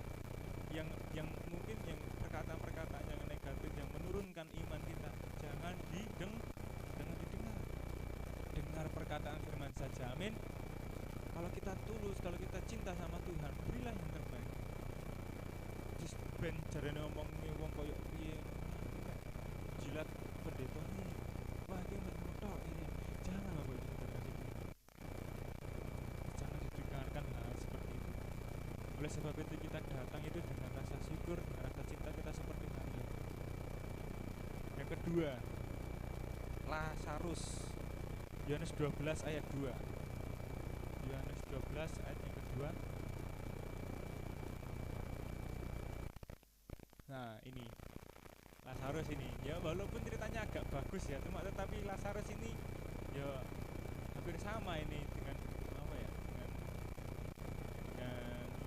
Yang mungkin yang perkataan-perkataan yang negatif yang menurunkan iman kita, jangan didengar. Dengar perkataan firman saja. Amin. Kalau kita tulus, kalau kita cinta sama Tuhan, berilah yang terbaik. Terus ben jarene ngomongnya wong koyo piye, jilat pendeta nih, wah ini mentok ini. Jangan Bapak Ibu Saudara kasih Tuhan. Jangan didengarkan hal seperti itu. Oleh sebab itu kita datang itu dengan rasa syukur, dengan rasa cinta kita seperti Maria. Yang kedua, Lazarus. Yohanes 12 ayat 2. Yohanes 12 ayat yang kedua. Nah, ini Lazarus ini. Ya walaupun ceritanya agak bagus ya, cuma tetapi Lazarus ini ya hampir sama ini dengan apa ya? Dengan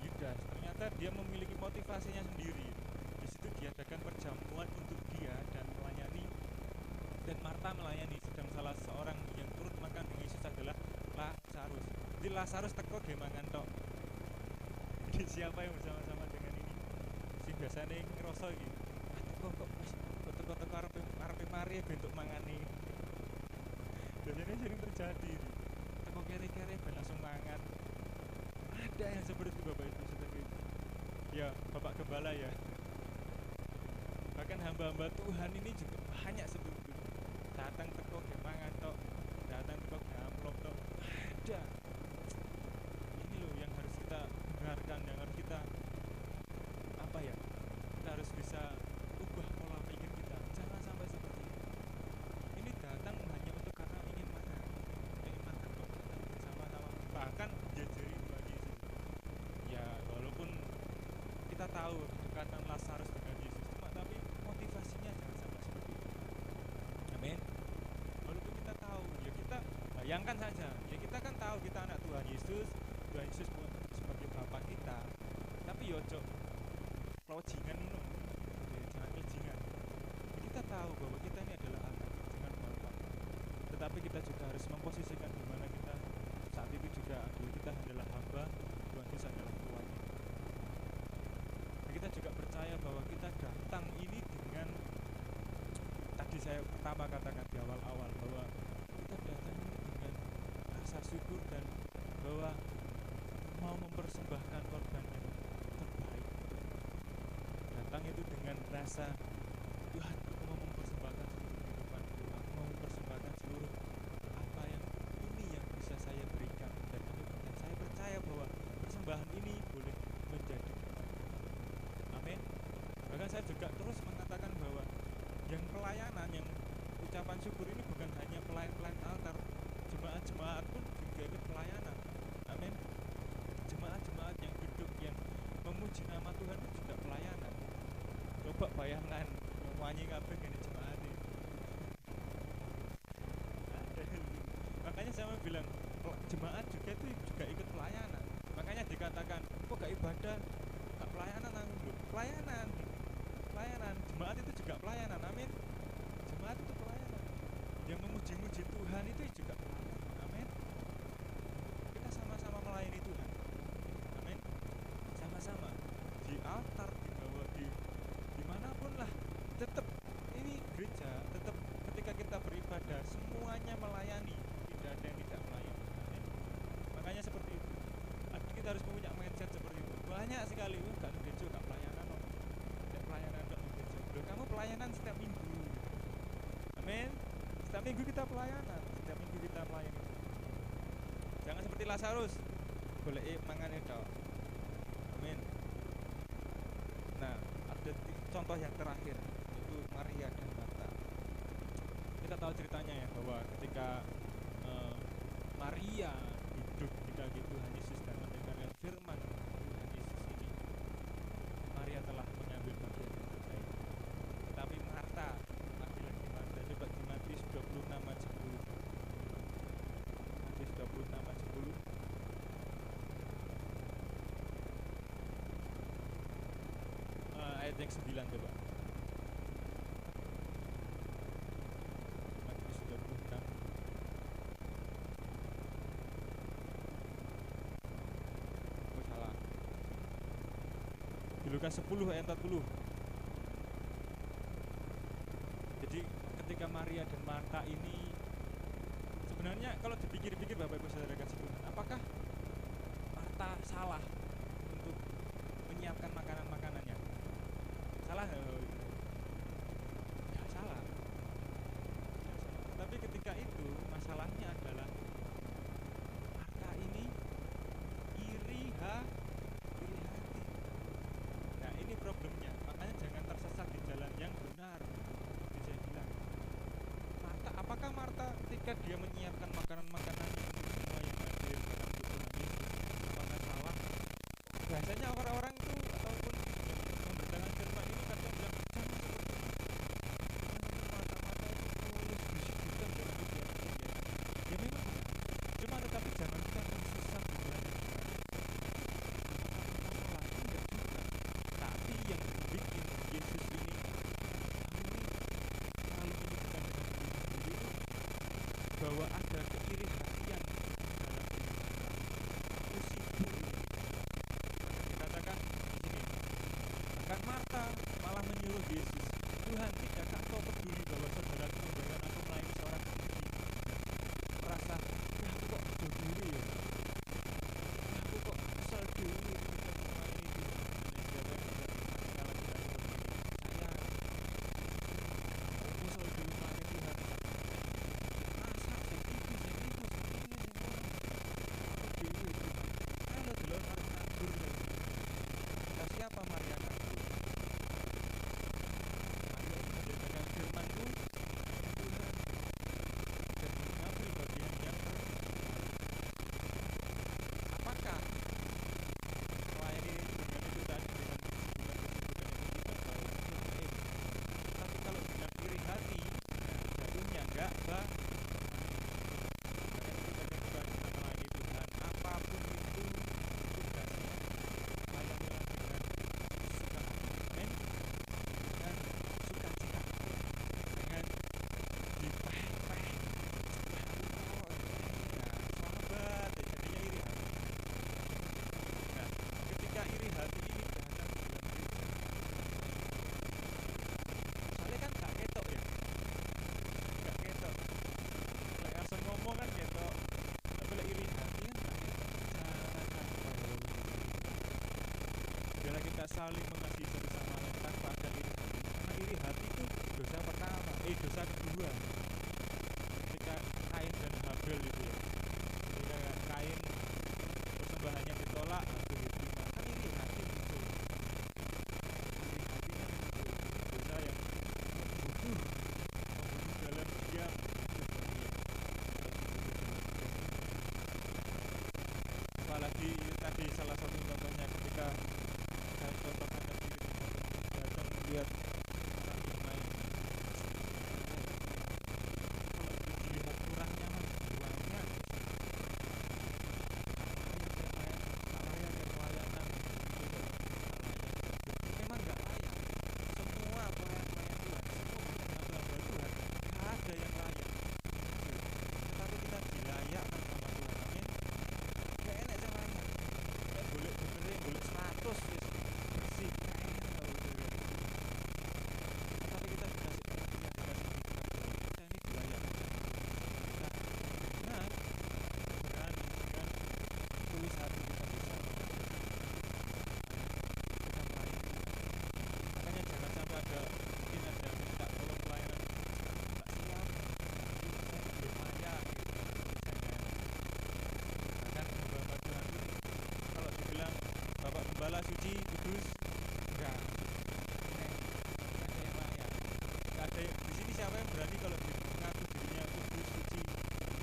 Yudas. Ternyata dia memiliki motivasinya sendiri. Di situ diadakan perjamuan untuk dia dan melayani, dan Marta melayani, sedang salah seorang yang turut makan dengan Yesus adalah Lazarus. Jadi Lazarus teko ge mangan tok. siapa yang bersama-sama dengan ini sing biasane ngerasa iki kok teko-teko arepe mari bentuk mangane biasanya sering terjadi teko kere-kere ben langsung mangan ada yang seperti itu Bapak Ibu Saudara ya Bapak Gembala ya bahkan hamba-hamba Tuhan ini juga banyak seperti itu datang teko ge mangan tok datang teko ge amplop tok ada ini loh yang harus kita dengarkan yang harus kita apa ya kita harus bisa ubah pola pikir kita jangan sampai seperti ini datang hanya untuk karena ingin makan kok sama-sama bahkan jejeri Tuhan Yesus ya walaupun kita tahu kedekatan Lazarus dengan Yesus cuma tapi motivasinya jangan sampai seperti itu amin walaupun kita tahu ya kita bayangkan saja ya kita kan tahu kita anak Tuhan Yesus pun sebagai Bapa kita tapi yojo kelojingan itu jangan kelojingan kita tahu bahwa kita ini adalah anak dengan Bapa tetapi kita juga harus memposisikan di mana kita saat itu juga kita adalah hamba Tuhan Yesus adalah tuannya kita juga percaya bahwa kita datang ini dengan tadi saya pertama katakan di awal-awal bahwa kita datang ini dengan rasa syukur dan bahwa mau mempersembahkan korban yang terbaik datang itu dengan rasa Tuhan aku mau mempersembahkan seluruh kehidupanku aku mau mempersembahkan seluruh apa yang ini yang bisa saya berikan dan saya percaya bahwa persembahan ini boleh menjadi amin bahkan saya juga terus mengatakan bahwa yang pelayanan yang ucapan syukur ini bukan hanya pelayan-pelayan altar jemaat-jemaat pun juga ikut pelayanan amin jemaat-jemaat yang duduk yang memuji nama Tuhan itu juga pelayanan coba bayangkan nyanyi kabeh kene jemaat ini makanya saya bilang jemaat juga itu juga ikut pelayanan makanya dikatakan kok gak ibadah gak pelayanan pelayanan jemaat itu juga pelayanan amin jemaat itu pelayanan yang memuji-muji Tuhan itu juga pelayanan amin kita sama-sama melayani Tuhan amin sama-sama di altar dibawa di dimanapun lah tetap ini gereja tetap ketika kita beribadah semuanya melayani tidak ada yang tidak melayani amin makanya seperti itu kita harus punya mindset seperti itu banyak sekali gak gereja gak pelayanan tidak pelayanan gak gereja loh kamu pelayanan setiap minggu amin setiap minggu kita pelayanan setiap minggu kita melayani jangan seperti Lazarus boleh mangane tok amin nah ada contoh yang terakhir yaitu Maria dan Marta kita tahu ceritanya ya bahwa ketika Maria duduk di kaki Tuhan Yesus dan mendengarkan firman Tuhan Yesus ini Maria telah mengambil bagian yang terbaik tetapi Marta laki-laki Marta coba di Matius 26 ayat 10 Matius 26 ayat 10 ayat yang 9 coba Matius 26 salah di Lukas 10 ayat 40 jadi ketika Maria dan Marta ini sebenarnya kalau dipikir-pikir Bapak Ibu Saudara kasih Tuhan apakah Marta salah untuk menyiapkan makanan-makanannya salah ya salah tapi ketika itu masalahnya adalah Marta ini iri hati nah ini problemnya makanya jangan tersesat di jalan yang benar saya bilang Marta apakah Marta ketika dia menyiapkan makanan-makanan untuk semua yang hadir dalam Tuhan Yesus apakah salah biasanya orang-orang itu ataupun memberitakan firman ini kadang bilang jangan seperti itu mata-mata itu tulus disuguhkan dalam kegiatan ya memang cuma tetapi jangan kita tersesat di jalan yang benar salah tidak juga tapi yang bikin Yesus ini kali ini bukan dengan diri sendiri bahwa ada keiri hatian dalam diri kita aku sibuk Yesus, Tuhan, tidakkah Engkau peduli bahwa saudaraku membayar aku melayani seorang diri? Merasa, ya aku kok bodoh diri ya, aku kok kesel diri ketika melayani Tuhan. Dan siapa yang bisa kalah dengan saya kesel diri melayani Tuhan. Masa segitu aku diri kalau dulu harus nganggur ya. Kata siapa Maria nganggur? Ayo mendengarkan firman-Mu Tuhan, dan mengabdi bagian yang terbaik. Apakah melayani dengan itu tadi, dengan kesibukan itu tidak baik? Tapi kalau dengan iri hati, jatuhnya enggak baik. Makanya kita ketika kita melayani Tuhan, apapun itu tugasnya, layanilah dengan suka hati, dengan sukacita, dengan dipeh-peh. Sahabat, jadinya iri hati. Nah, ketika iri hati ini datang dalam diri, soalnya kan gak ketok ya, gak ketok. Lek asal ngomong kan ketok, tapi lek iri hati kan gak ketok. Jangan sampai bila kita saling mengasihi satu sama lain tanpa ada iri hati. Karena iri hati itu dosa pertama, dosa kedua. Ketika Kain dan Habel itu ya, ketika Kain persembahannya ditolak, Habel diterima, kan iri hati muncul. Iri hatinya muncul, dosa yang membunuh dalam diam. Apalagi tadi salah satu contohnya ketika saya contohkan tadi datang lihat orang main, kalau dilihat kurangnya mah banyak. Layak dan pelayanan memang nggak layak. Semua pelayan Tuhan, semua hamba Tuhan, nggak ada yang layak. Tetapi kita dilayakkan sama Tuhan. Amin. Gak enak yang layak. Kayak boleh benerin, boleh 100 bersih. Gak enak kalau benerin. Tapi kita dikasih pengertian, dikasih pikiran bahwa kita ini dilayakkan. Kita benar, berani dengan tulus hati kita bisa kita melayani. Makanya jangan sampai ada mungkin ada minta tolong pelayanan, tak siap, saya belum layak gitu. Jangan. Bahkan hamba Tuhan itu kalau dibilang Bapak Gembala suci, kudus, enggak. Ada yang layak. Enggak ada di sini siapa yang berani kalau mengaku dirinya kudus, suci? Berani.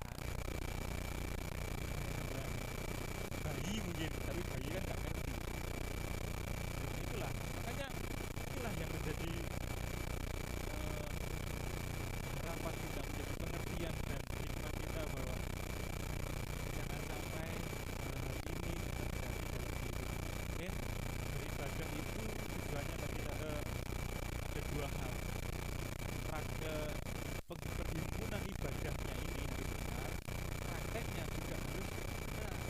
Bayi mungkin, tapi bayi kan nggak ngerti. Itulah, makanya itulah yang menjadi harapan kita, menjadi pengertian dan hikmat kita bahwa jangan sampai hal ini terjadi dalam hidup. Amin. Beribadah itu tujuannya bagi kita ada dua hal. Perhimpunan ibadahnya ini harus benar, prakteknya juga harus benar.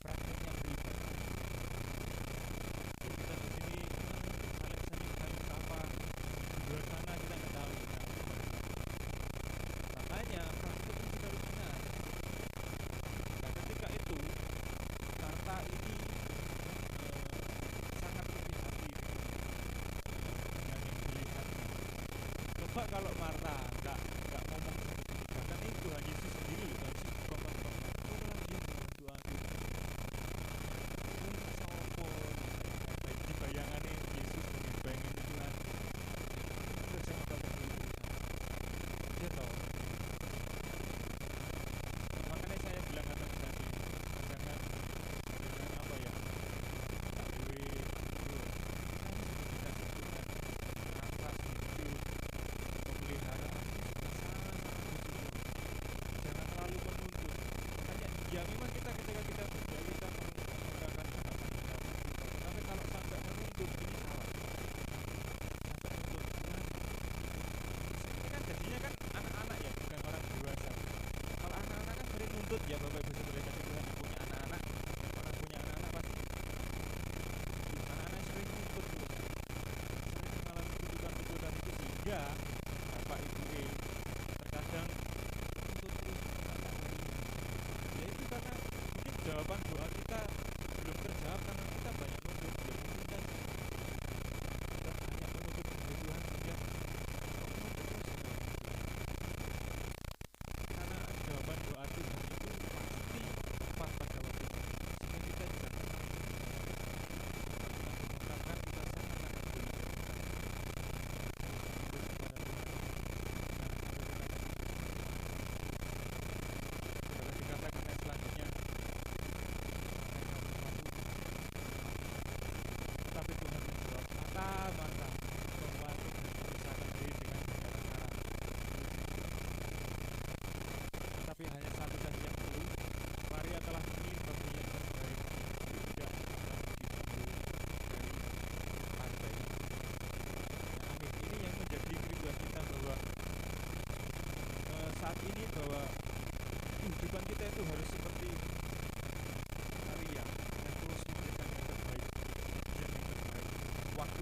Prakteknya beribadah. Jadi kita di sini saling sapa, di luar sana kita nggak tahu. Makanya prakteknya juga harus benar. Nah ketika itu Marta ini sangat hati-hati dengan yang dilihatnya. Coba kalau Marta nggak ngomong seperti itu, bahkan itu Tuhan Yesus sendiri loh, Tuhan Yesus ngomong, itulah dia doa kita. Ini rasa opo, di bayangannya Yesus dengan bayangannya Tuhan, itu sama banget dulu. Dia tahu. Makanya saya bilang kata tadi, jangan apa ya, tak dewe itu kita sebutkan nafas hidup, pemulihan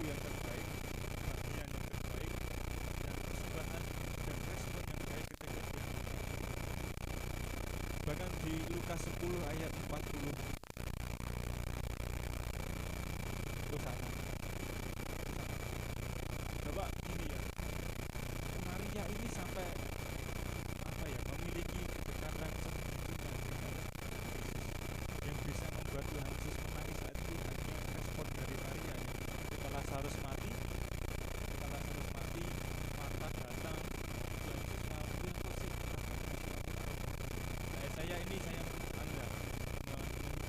yang terbaik, bagian yang terbaik, dan persembahan dan respon yang baik ketika Tuhan memberkati. Bahkan di Lukas 10 ayat 40 itu sama. Bapak ini ya, Maria ini sampai memiliki kedekatan segitunya dengan Yesus, yang bisa membuat Tuhan Yesus menangis saat itu hanya respon dari Maria ya. Ketika Lazarus mati, Marta datang, Tuhan Yesus malah bilang kasih saya Anda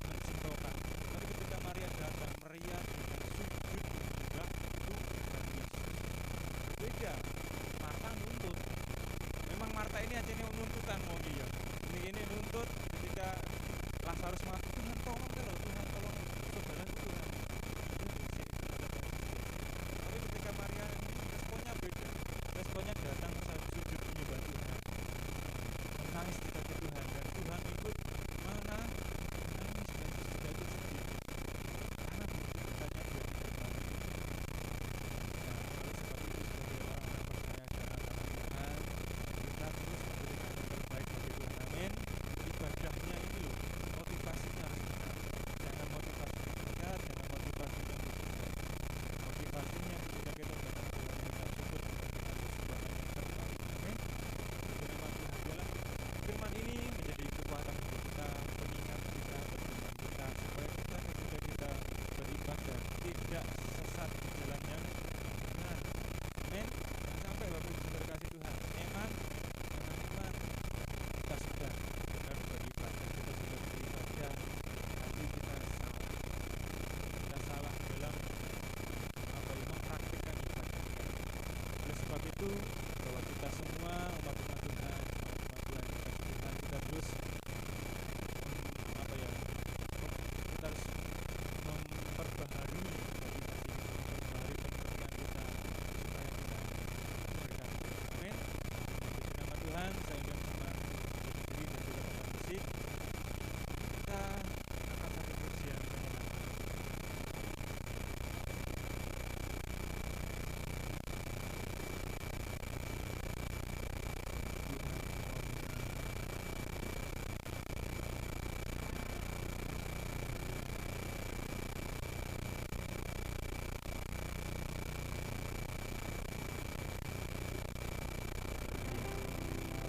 mencintakan. Tapi ketika Maria datang, Maria dengan sujud menyembah Tuhan Yesus. Beda, Marta nuntut. Memang Marta ini aja nih nuntutan mau dia. Ini nuntut ketika Lazarus mati, Tuhan tolong kalau Tuhan tolong saudaraku Tuhan. Tapi ketika Maria responnya beda. Responnya datang sujud menyembah Tuhan, menangis di kaki Tuhan, dan Tuhan ikut mana menangis dan tidak ikut sedih karena dekatnya dia tidak tahu. Nah, oleh sebab itu sebagai orang-orang percaya dan anak-anak Tuhan, kita terus memberikan yang terbaik bagi Tuhan. Amin. Ibadahnya ini loh, motivasinya harus benar. Jangan motivasi meningkat, jangan motivasi yang berbeda. Motivasinya ketika kita datang ke Tuhan, kita syukur dan kita persembahan yang terbaik. Amin. Firman Tuhan adalah firman ini menjadi kekuatan untuk kita, pengingat kita, pertemuan kita, supaya kita ketika kita beribadah tidak sesat di jalan yang benar. Amin. Jangan sampai Bapak Ibu Saudara kasih Tuhan, dengan iman kita sudah benar beribadah, kita sudah beribadah, tapi kita salah dalam mempraktikkan ibadah kita. Oleh sebab itu, bahwa kita semua umat-umat Tuhan, kita terus kita harus memperbaharui memperbaharui pengertian kita supaya kita berkati. Amin. Puji nama Tuhan. Saya ingin berdiri dan juga tempat musik. Kita akan satu pujian menyenangkan.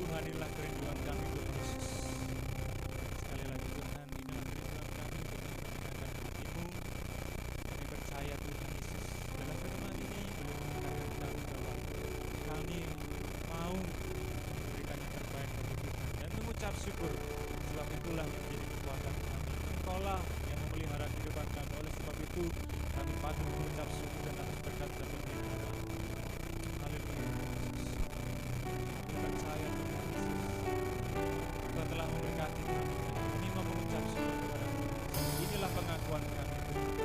Tuhan, inilah kerinduan kami Tuhan Yesus. Sekali lagi Tuhan, inilah kerinduan kami untuk mendengarkan hati-Mu. Kami percaya Tuhan Yesus, dalam firman ini boleh mengatakan kami bahwa kami mau memberikan yang terbaik bagi Tuhan dan mengucap syukur. Sebab itulah yang menjadi kekuatan kami. Engkaulah yang memelihara kehidupan kami. Oleh sebab itu kami patut mengucap syukur dan atas berkat dan pemeliharaan. Haleluya. Percaya Tuhan Yesus, Tuhan telah memberkati kami. Kami mau mengucap syukur kepada Tuhan. Inilah pengakuan kami Tuhan.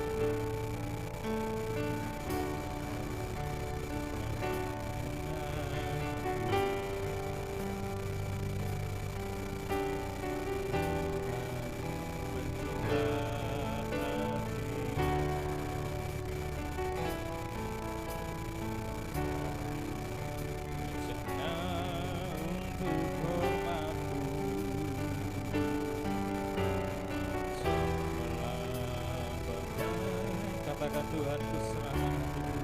Katakan Tuhan, ku serahkan hatiku.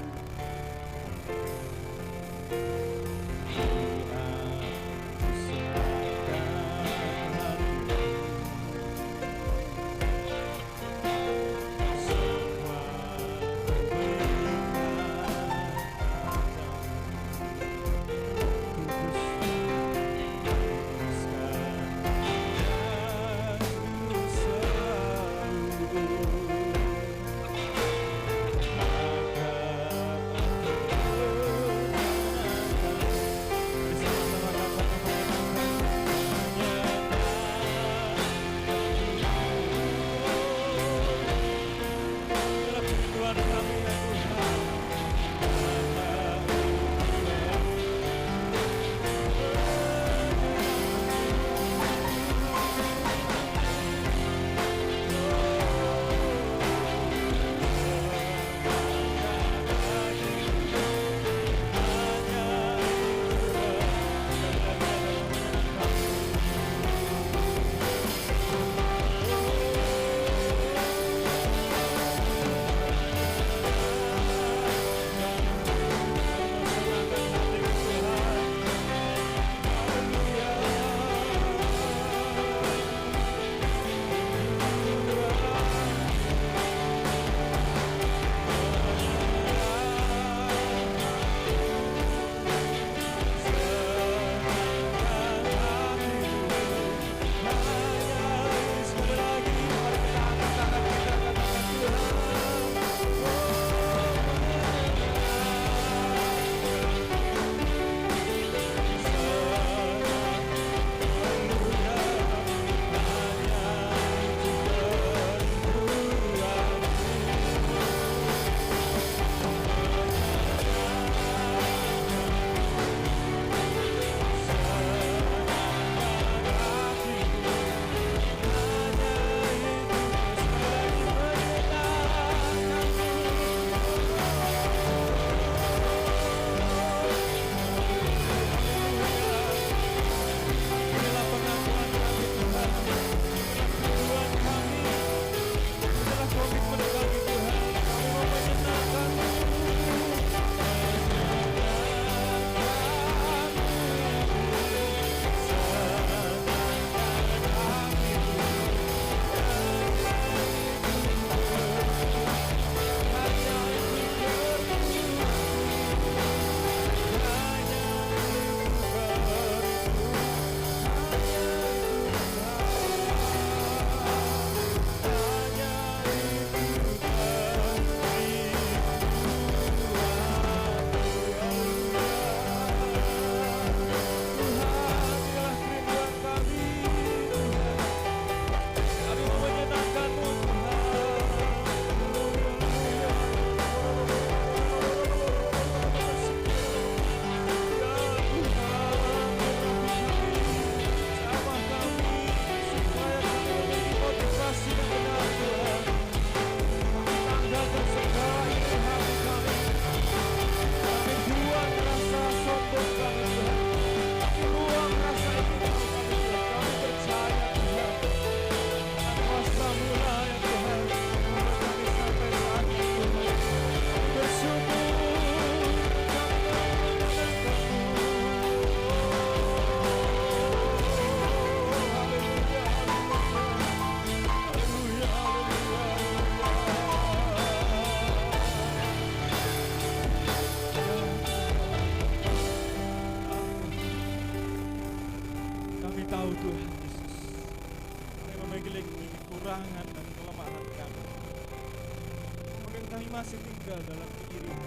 kami masih tinggal dalam keirian,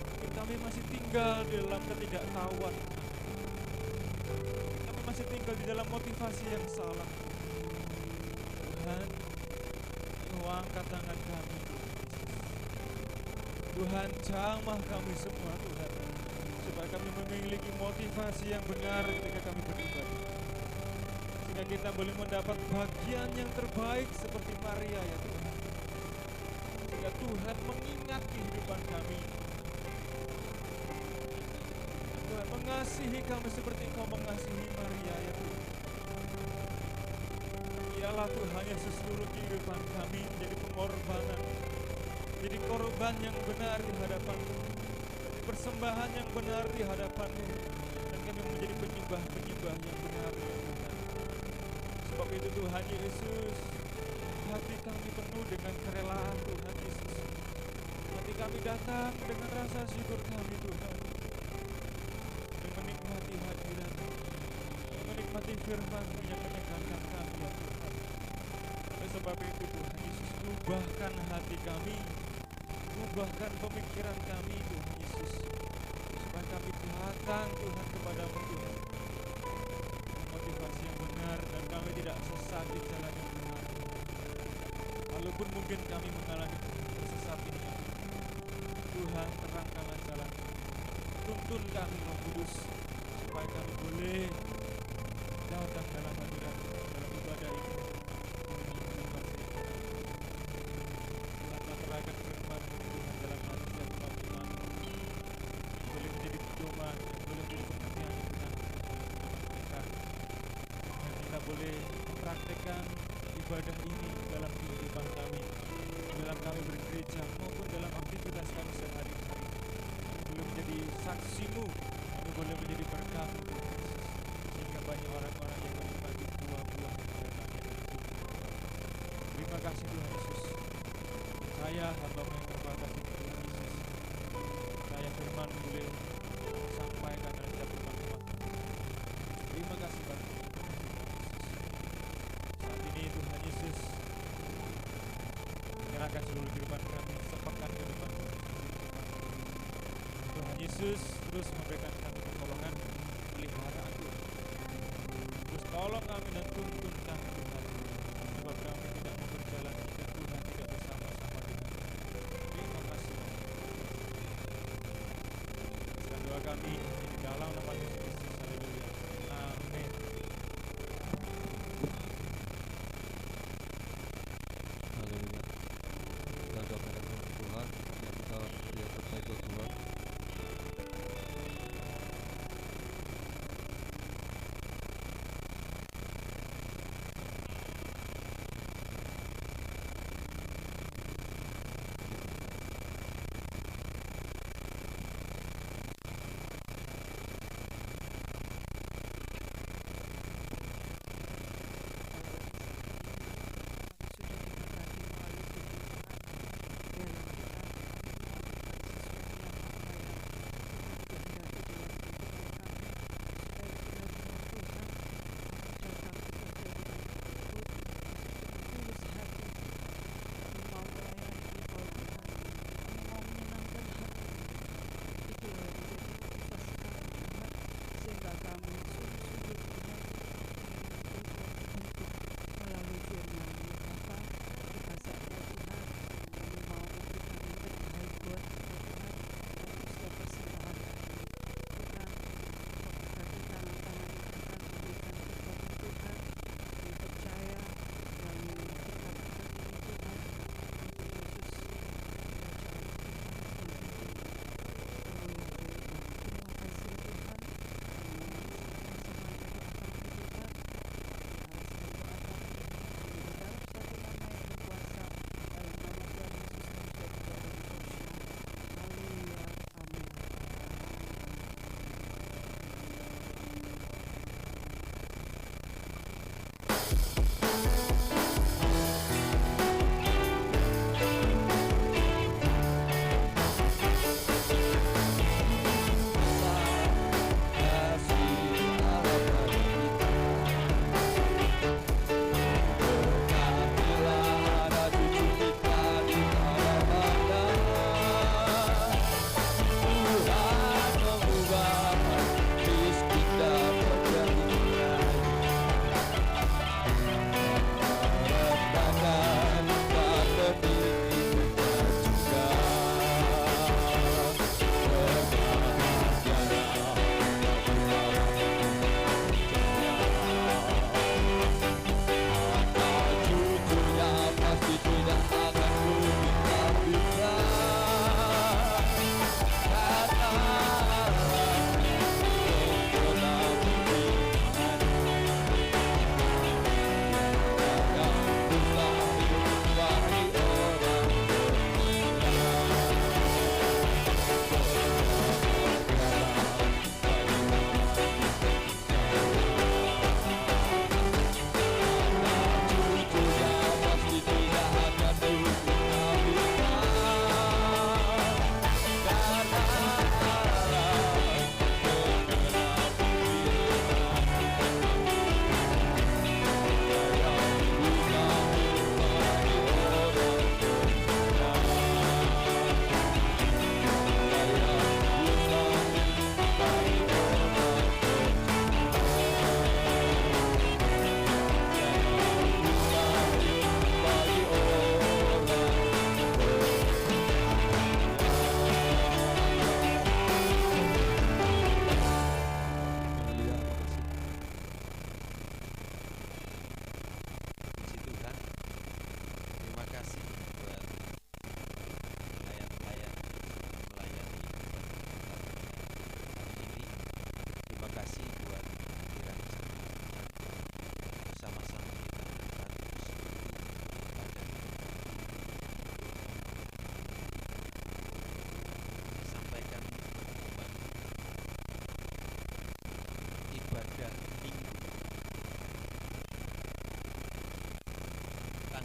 mungkin kami masih tinggal di dalam ketidaktahuan, kami masih tinggal di dalam motivasi yang salah. Tuhan, Engkau angkat tangan kami. Tuhan, jamah kami semua Tuhan, supaya kami memiliki motivasi yang benar ketika kami beribadah, sehingga kita boleh mendapat bagian yang terbaik seperti Maria ya Tuhan, sehingga Tuhan mengingat kehidupan kami. Tuhan mengasihi kami seperti Engkau mengasihi Maria ya Tuhan. Ialah Tuhan Yesus, seluruh kehidupan kami menjadi pengorbanan, jadi korban yang benar di hadapan-Mu, jadi persembahan yang benar di hadapan-Mu, dan kami menjadi penyembah-penyembah yang benar ya Tuhan. Sebab itu Tuhan Yesus, hati kami penuh dengan kerelaan Tuhan Yesus. Hati kami datang dengan rasa syukur kami Tuhan, dan menikmati hadirat-Mu, menikmati firman-Mu yang menyegarkan kami ya Tuhan. Oleh sebab itu Tuhan Yesus, ubahkan hati kami, ubahkan pemikiran kami Tuhan Yesus, supaya kami datang Tuhan kepadamu Tuhan, dengan motivasi yang benar, dan kami tidak sesat di jalan yang benar. Walaupun mungkin kami mengalami tersesat ini ya Tuhan, terangkanlah jalan, tuntun kami Roh Kudus, supaya kami boleh datang dalam hadirat, dalam ibadah ini. Terangkan firman Tuhan dalam hati dan dalam iman, boleh menjadi pedoman, boleh menjadi pengertian yang benar mereka, dan kita boleh mempraktekkan ibadah ini dalam kehidupan kami, dalam kami bergereja maupun dalam aktivitas kami sehari-hari. Kami boleh menjadi saksi-Mu, kami boleh menjadi berkat Tuhan Yesus, sehingga banyak orang-orang yang menikmati buah-buah yang datangnya dari Tuhan. Terima kasih Tuhan Yesus. Saya hamba-Mu yang terbatas ini Tuhan Yesus, saya firman boleh sampaikan dan jatuh firman. Terima kasih Tuhan Yesus. Saat ini Tuhan Yesus, menyerahkan seluruh kehidupan kami sepekan ke depan Tuhan Yesus, terus memberikan kami pertolongan, peliharaan Tuhan. Terus tolong kami dan tuntun kami Tuhan, sebab kami tidak mau berjalan jika Tuhan tidak bersama-sama dengan kami. Terima kasih. Serahkan doa kami di dalam nama Yesus Kristus. Haleluya. Amin. Haleluya. Kita doakan Tuhan yang kita menjadi yang terbaik buat Tuhan.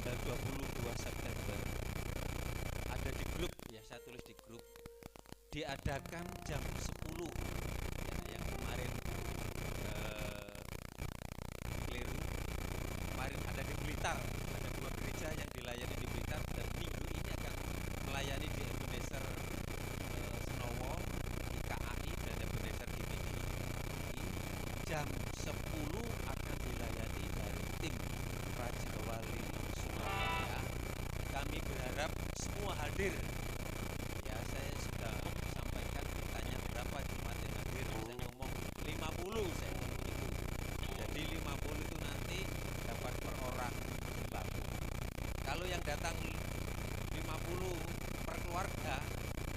tanggal 22 September ada di grup ya, saya tulis di grup, diadakan jam 10 ya, yang kemarin keliru. Kemarin ada di Blitar, ada 2 gereja yang dilayani di Blitar, dan minggu ini akan melayani di Ebenezer Senowo, di KAI, dan Ebenezer GBI. Jam 10 akan dilayani dari tim Raja Wali Surabaya. Kami berharap semua hadir. Ya, saya sudah sampaikan, ditanya berapa jemaat yang hadir, saya ngomong 50, saya ngomong itu. Jadi 50 itu nanti dapat per orang sembako. Kalau yang datang 50 per keluarga,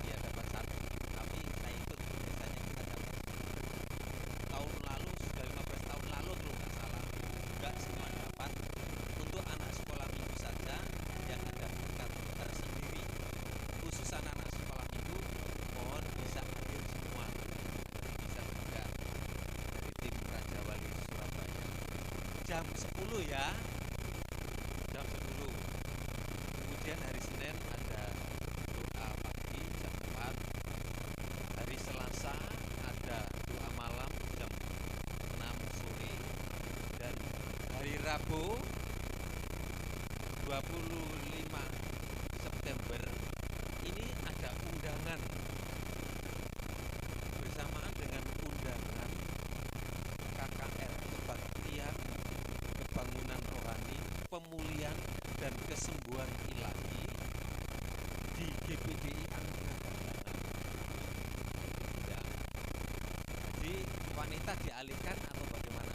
ya dapat 1. Tapi saya ikut, biasanya kita dapat. Tahun lalu, sudah 15 tahun lalu kalau nggak salah, juga semua dapat. Untuk anak sekolah minggu saja yang ada berkat tersendiri, khusus anak-anak sekolah minggu, mohon bisa hadir semua, bisa juga dari tim Raja Wali Surabaya. Jam 10 ya, jam 10. Kemudian hari Senin ada doa pagi jam 4. Hari Selasa ada doa malam jam 6 sore. Dan hari Rabu 25 September ini ada undangan bersamaan dengan undangan KKR, kebaktian, kebangunan rohani, pemulihan dan kesembuhan ilahi di GPDI Anugerah Kehilangan. Ya. Jadi wanita dialihkan atau bagaimana?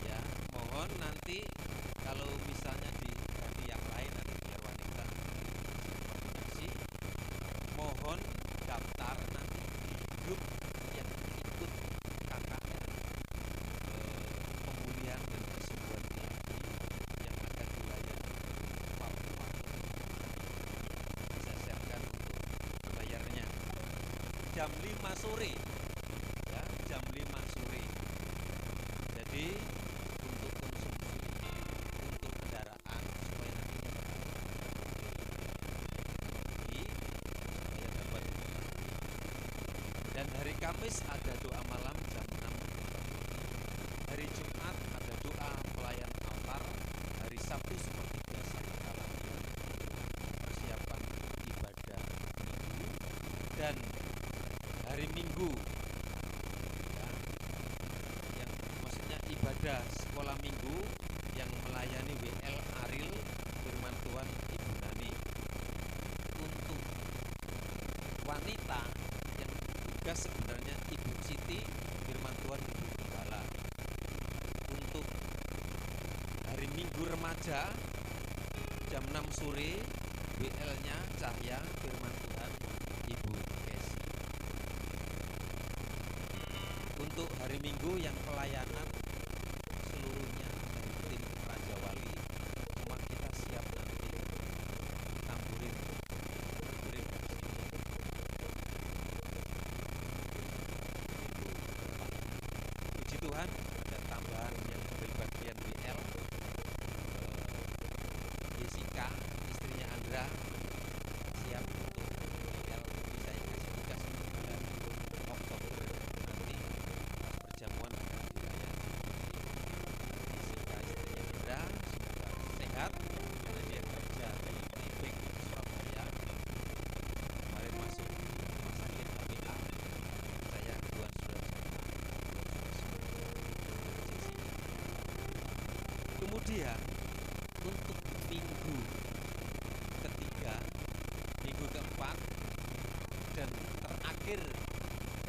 Ya, mohon nanti kalau misalnya diganti yang lain, nanti biar wanita koordinasi, mohon daftar nanti di grup yang ikut KKR pemulihan dan kesembuhan ilahi yang akan dilayani di Papua. Saya siapkan untuk bayarnya jam 5 sore ya, jam 5 sore. Jadi untuk konsumsi, untuk kendaraan, supaya nanti supaya dapat. Dan hari Kamis ada doa malam jam 6. Hari Jumat ada doa pelayan altar. Hari Sabtu seperti biasa kita lakukan persiapan ibadah minggu. Dan hari Minggu ya, yang maksudnya ibadah sekolah minggu yang melayani WL Aril Firman Tuhan Ibu Nani. Untuk wanita yang tugas sebenarnya Ibu Siti Firman Tuhan Ibu Gembala. Untuk hari Minggu remaja jam 6 sore WL-nya Cahya Firman Tuhan Ibu Kesi. Untuk hari Minggu yang pelayanan seluruhnya dari tim Raja Wali, cuma kita siap nanti tamburin dari sini. Puji Tuhan ada tambahan yang ambil bagian WL, Jessica istrinya Andra siap untuk WL. Bisa kasih tugas di bulan Oktober nanti perjamuan akan dilayani. Jessica istrinya Andra semoga sehat karena dia kerja di Tibik Surabaya. Kemarin masuk rumah sakit HPA. Saya Tuhan sudah kemudian untuk minggu ketiga, minggu keempat, dan terakhir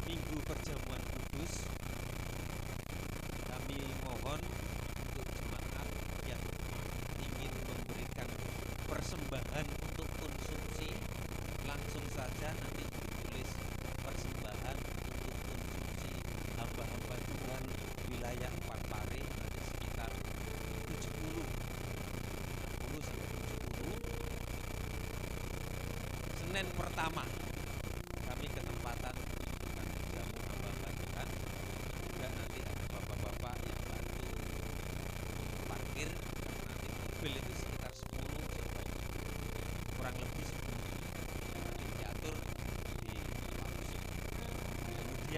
minggu perjamuan kudus, kami mohon untuk jemaat yang ingin memberikan persembahan untuk konsumsi, langsung saja nanti ditulis persembahan untuk konsumsi hamba-hamba Tuhan wilayah Parepare, ada sekitar 70 sampai 70. Senin pertama kami ketempatan akan jamu hamba Tuhan. Juga nanti ada bapak-bapak yang bantu parkir karena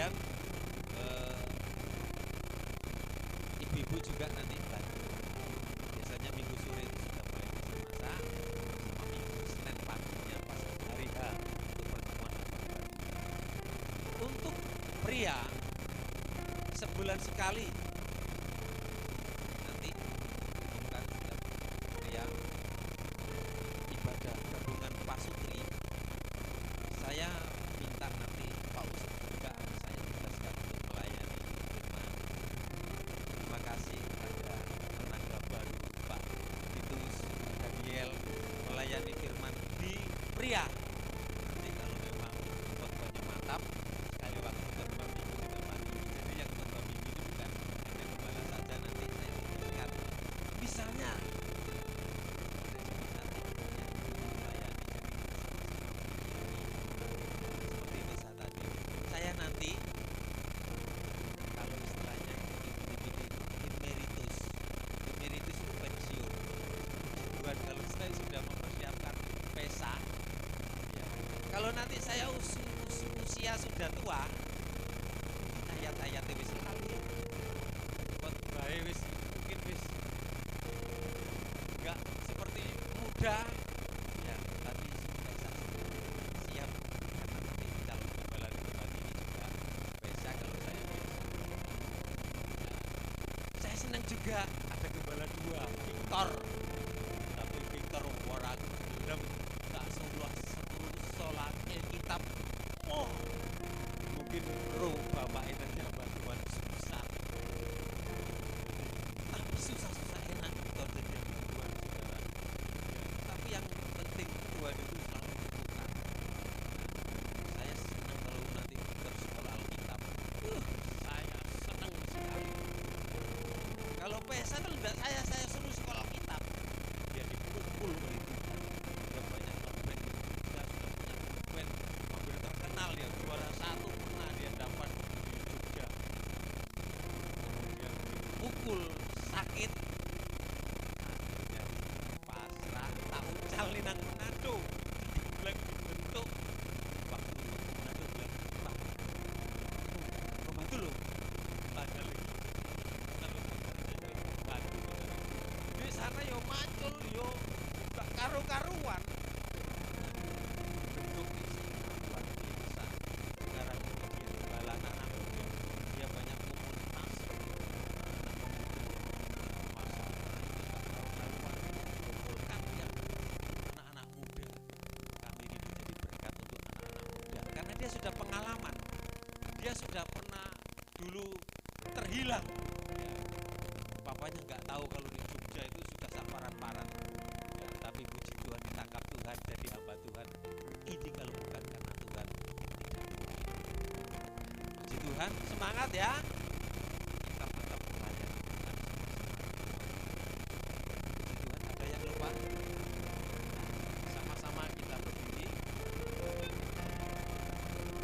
Kemudian ibu-ibu juga nanti bantu. Biasanya minggu sore itu sudah mulai masak, sama minggu Senin paginya pas hari H untuk pertemuan abang-abang. Untuk pria sebulan sekali nanti bukan sudah pria ibadah gabungan pasutri. Saya minta nanti Pak Ustadz juga saya tugaskan untuk melayani firman. Terima kasih ada tenaga baru Pak Titus Daniel melayani firman di pria. Nanti kalau memang khotbahnya mantap, sekali waktu khotbah minggu kita panggil. Jadi yang khotbah minggu itu bukan hanya gembala saja, nanti saya ingatkan. Misalnya seperti ini saat tadi. Saya nanti kalau istilahnya emeritus itu pensiun. Bukan kalau saya sudah mempersiapkan pesa. Ya. Kalau nanti saya usia sudah tua, ayat-ayat wis lali. Khotbah wis mungkin wis enggak seperti muda. Ya, tapi saya siap karena nanti calon gembala pribadi ini juga pesa kalau saya pensiun. Ya, saya senang juga ada gembala dua, Victor. Tapi Victor orang gelem tak sholat kitab. Oh, mungkin roh bapak itu nyambah Tuhan susah. Tapi susah-susah enak Victor jadi Tuhan saudara. Ya, tapi yang penting Tuhan itu selalu bukan. Saya senang kalau nanti Victor sekolah Alkitab. Saya senang sekali. Kalau pesa kan enggak saya suruh sekolah kitab. Dia dipukul oleh Tuhan. Dia banyak ngeband. Dia sudah punya band hampir terkenal, dia juara 1 pernah dia dapat di Jogja. Kemudian dipukul sakit. Akhirnya pasrah tak ucal nang Manado. Bilang dibentuk. Waktu Manado bilang Pak, rumah itu loh. Padahal di sana yo macul yo gak karu-karuan. Bentuk luar biasa. Sekarang dia gembala anak muda, dia banyak komunitas anak muda, kumpulkan yang anak-anak muda. Kami ini menjadi berkat untuk anak-anak muda karena dia sudah pengalaman, dia sudah pernah dulu terhilang. Ya. Papanya nggak tahu kalau di Jogja itu sudah samparan-paran. Ya, tapi puji Tuhan ditangkap Tuhan jadi hamba Tuhan. Ini kalau bukan karena Tuhan tidak mungkin. Puji Tuhan, semangat ya. Kita tetap melayani Tuhan. Puji Tuhan, ada yang lupa? Sama-sama kita berdiri.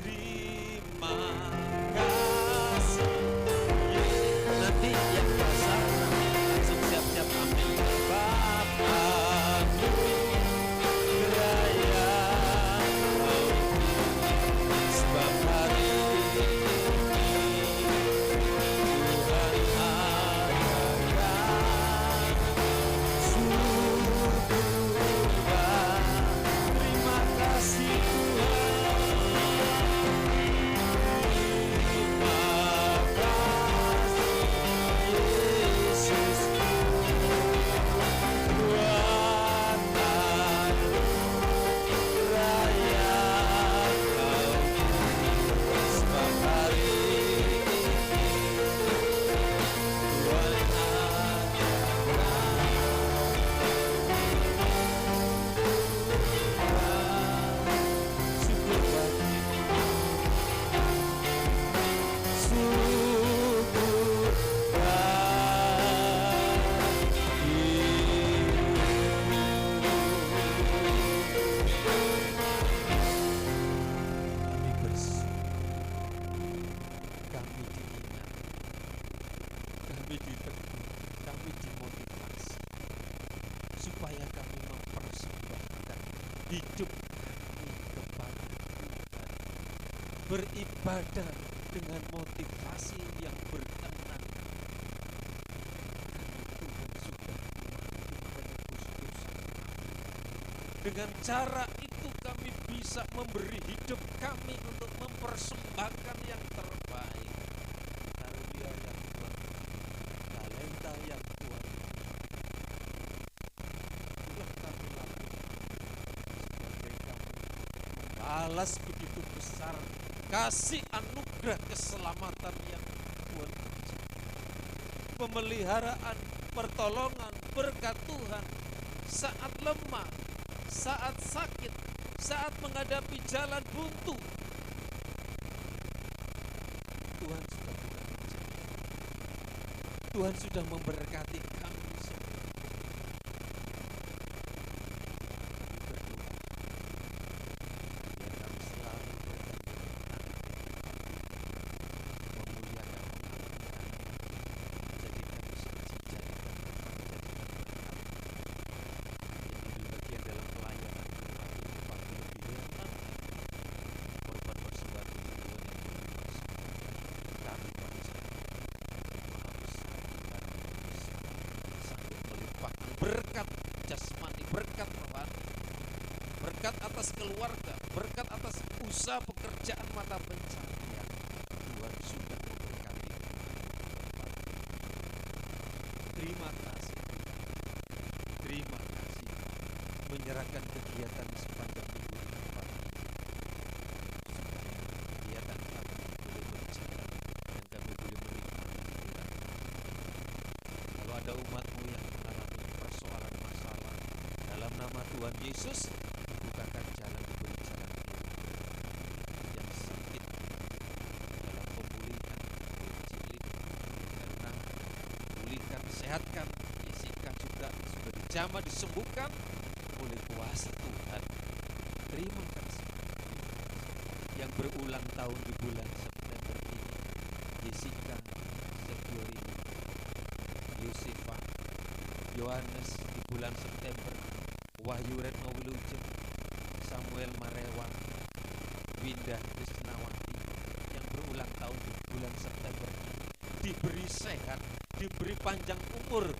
Terima kasih. Nanti yang biasa langsung siap-siap ambil Bapakku raya sebab hari ini Tuhan adakan surga. Terima kasih Tuhan. supaya kami mempersembahkan hidup kami kepada Tuhan, beribadah dengan motivasi yang bertenang. Karena Tuhan sudah menebus dosa. Dengan cara itu kami bisa memberi hidup kami untuk mempersembahkan yang terbaik. Karunia yang Tuhan, talenta yang Tuhan, itulah kami lakukan sebagai kami membalas begitu besar kasih anugerah keselamatan yang Tuhan berikan. Pemeliharaan, pertolongan, berkat Tuhan saat lemah, saat sakit, saat menghadapi jalan buntu. Tuhan sudah tidak menjaga. Tuhan sudah memberkati kami semua. Kami berdoa, biar kami selalu memuliakan, mengagungkan, menjadikan sukacita dan menjadikan berkat. Jadi bagian dalam pelayanan kami lebih rendah, korban persembahan Tuhan yang berkuasa. Kami percaya Maha besar dan bisa sanggup melimpahkan berkat jasmani, berkat rohani, berkat atas keluarga, berkat atas usaha pekerjaan mata pencaharian. Tuhan sudah memberkati. Terima kasih. Terima kasih menyerahkan kegiatan sepanjang minggu ini Bapak. Kegiatan kami boleh berjalan dan kami boleh menikmati Tuhan. Kalau ada umat-Mu yang mengalami persoalan masalah, dalam nama Tuhan Yesus, bukakan jalan, diberi jalan keluar. Yang sakit dalam pemulihan, cilik, karena pulihkan, sehatkan. Jessica juga sudah dijamah, disembuhkan oleh kuasa Tuhan. Terima kasih. Yang berulang tahun di bulan September ini, Jessica, Securini, Yusifa, Yohanes di bulan September, Wahyu Retno Wilujeng, Samuel Marewa, Winda Krisnawati yang berulang tahun di bulan September ini diberi sehat, diberi panjang umur,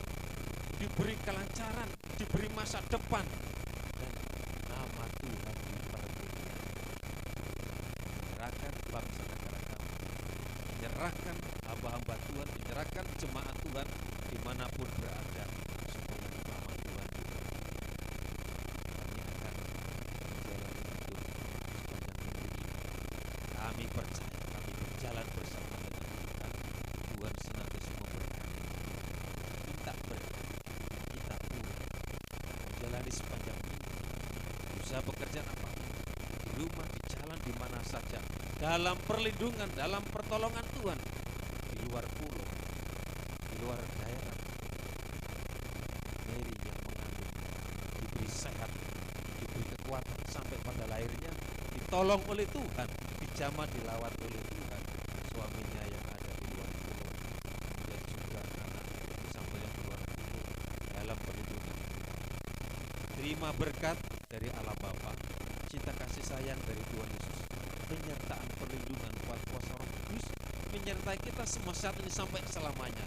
diberi kelancaran, diberi masa depan, dan nama Tuhan dipermuliakan. Menyerahkan bangsa negara kami, menyerahkan hamba-hamba Tuhan, menyerahkan jemaat Tuhan dimanapun berada, supaya nama Tuhan dipermuliakan. Kami akan menjalani hidup sepanjang minggu ini. Kami percaya, kami berjalan bersama dengan Tuhan. Tuhan senantiasa memberkati. Minta berkat, kita pun menjalani sepanjang minggu. Usaha pekerjaan apapun, di rumah, di jalan, di mana saja, dalam perlindungan, dalam pertolongan Tuhan, di luar pulau, di luar daerah. Mary yang mengandung diberi sehat, diberi kekuatan sampai pada lahirnya, ditolong oleh Tuhan, dijamah, dilawat oleh Tuhan. Suaminya yang ada di luar pulau, dan juga anak sampai yang keluar pulau dalam perlindungan Tuhan. Terima berkat dari Allah Bapa, cinta kasih sayang dari Tuhan Yesus, penyertaan perlindungan kuasa Roh Kudus menyertai kita semua saat ini sampai selamanya.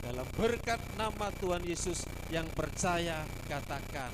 Dalam berkat nama Tuhan Yesus, yang percaya katakan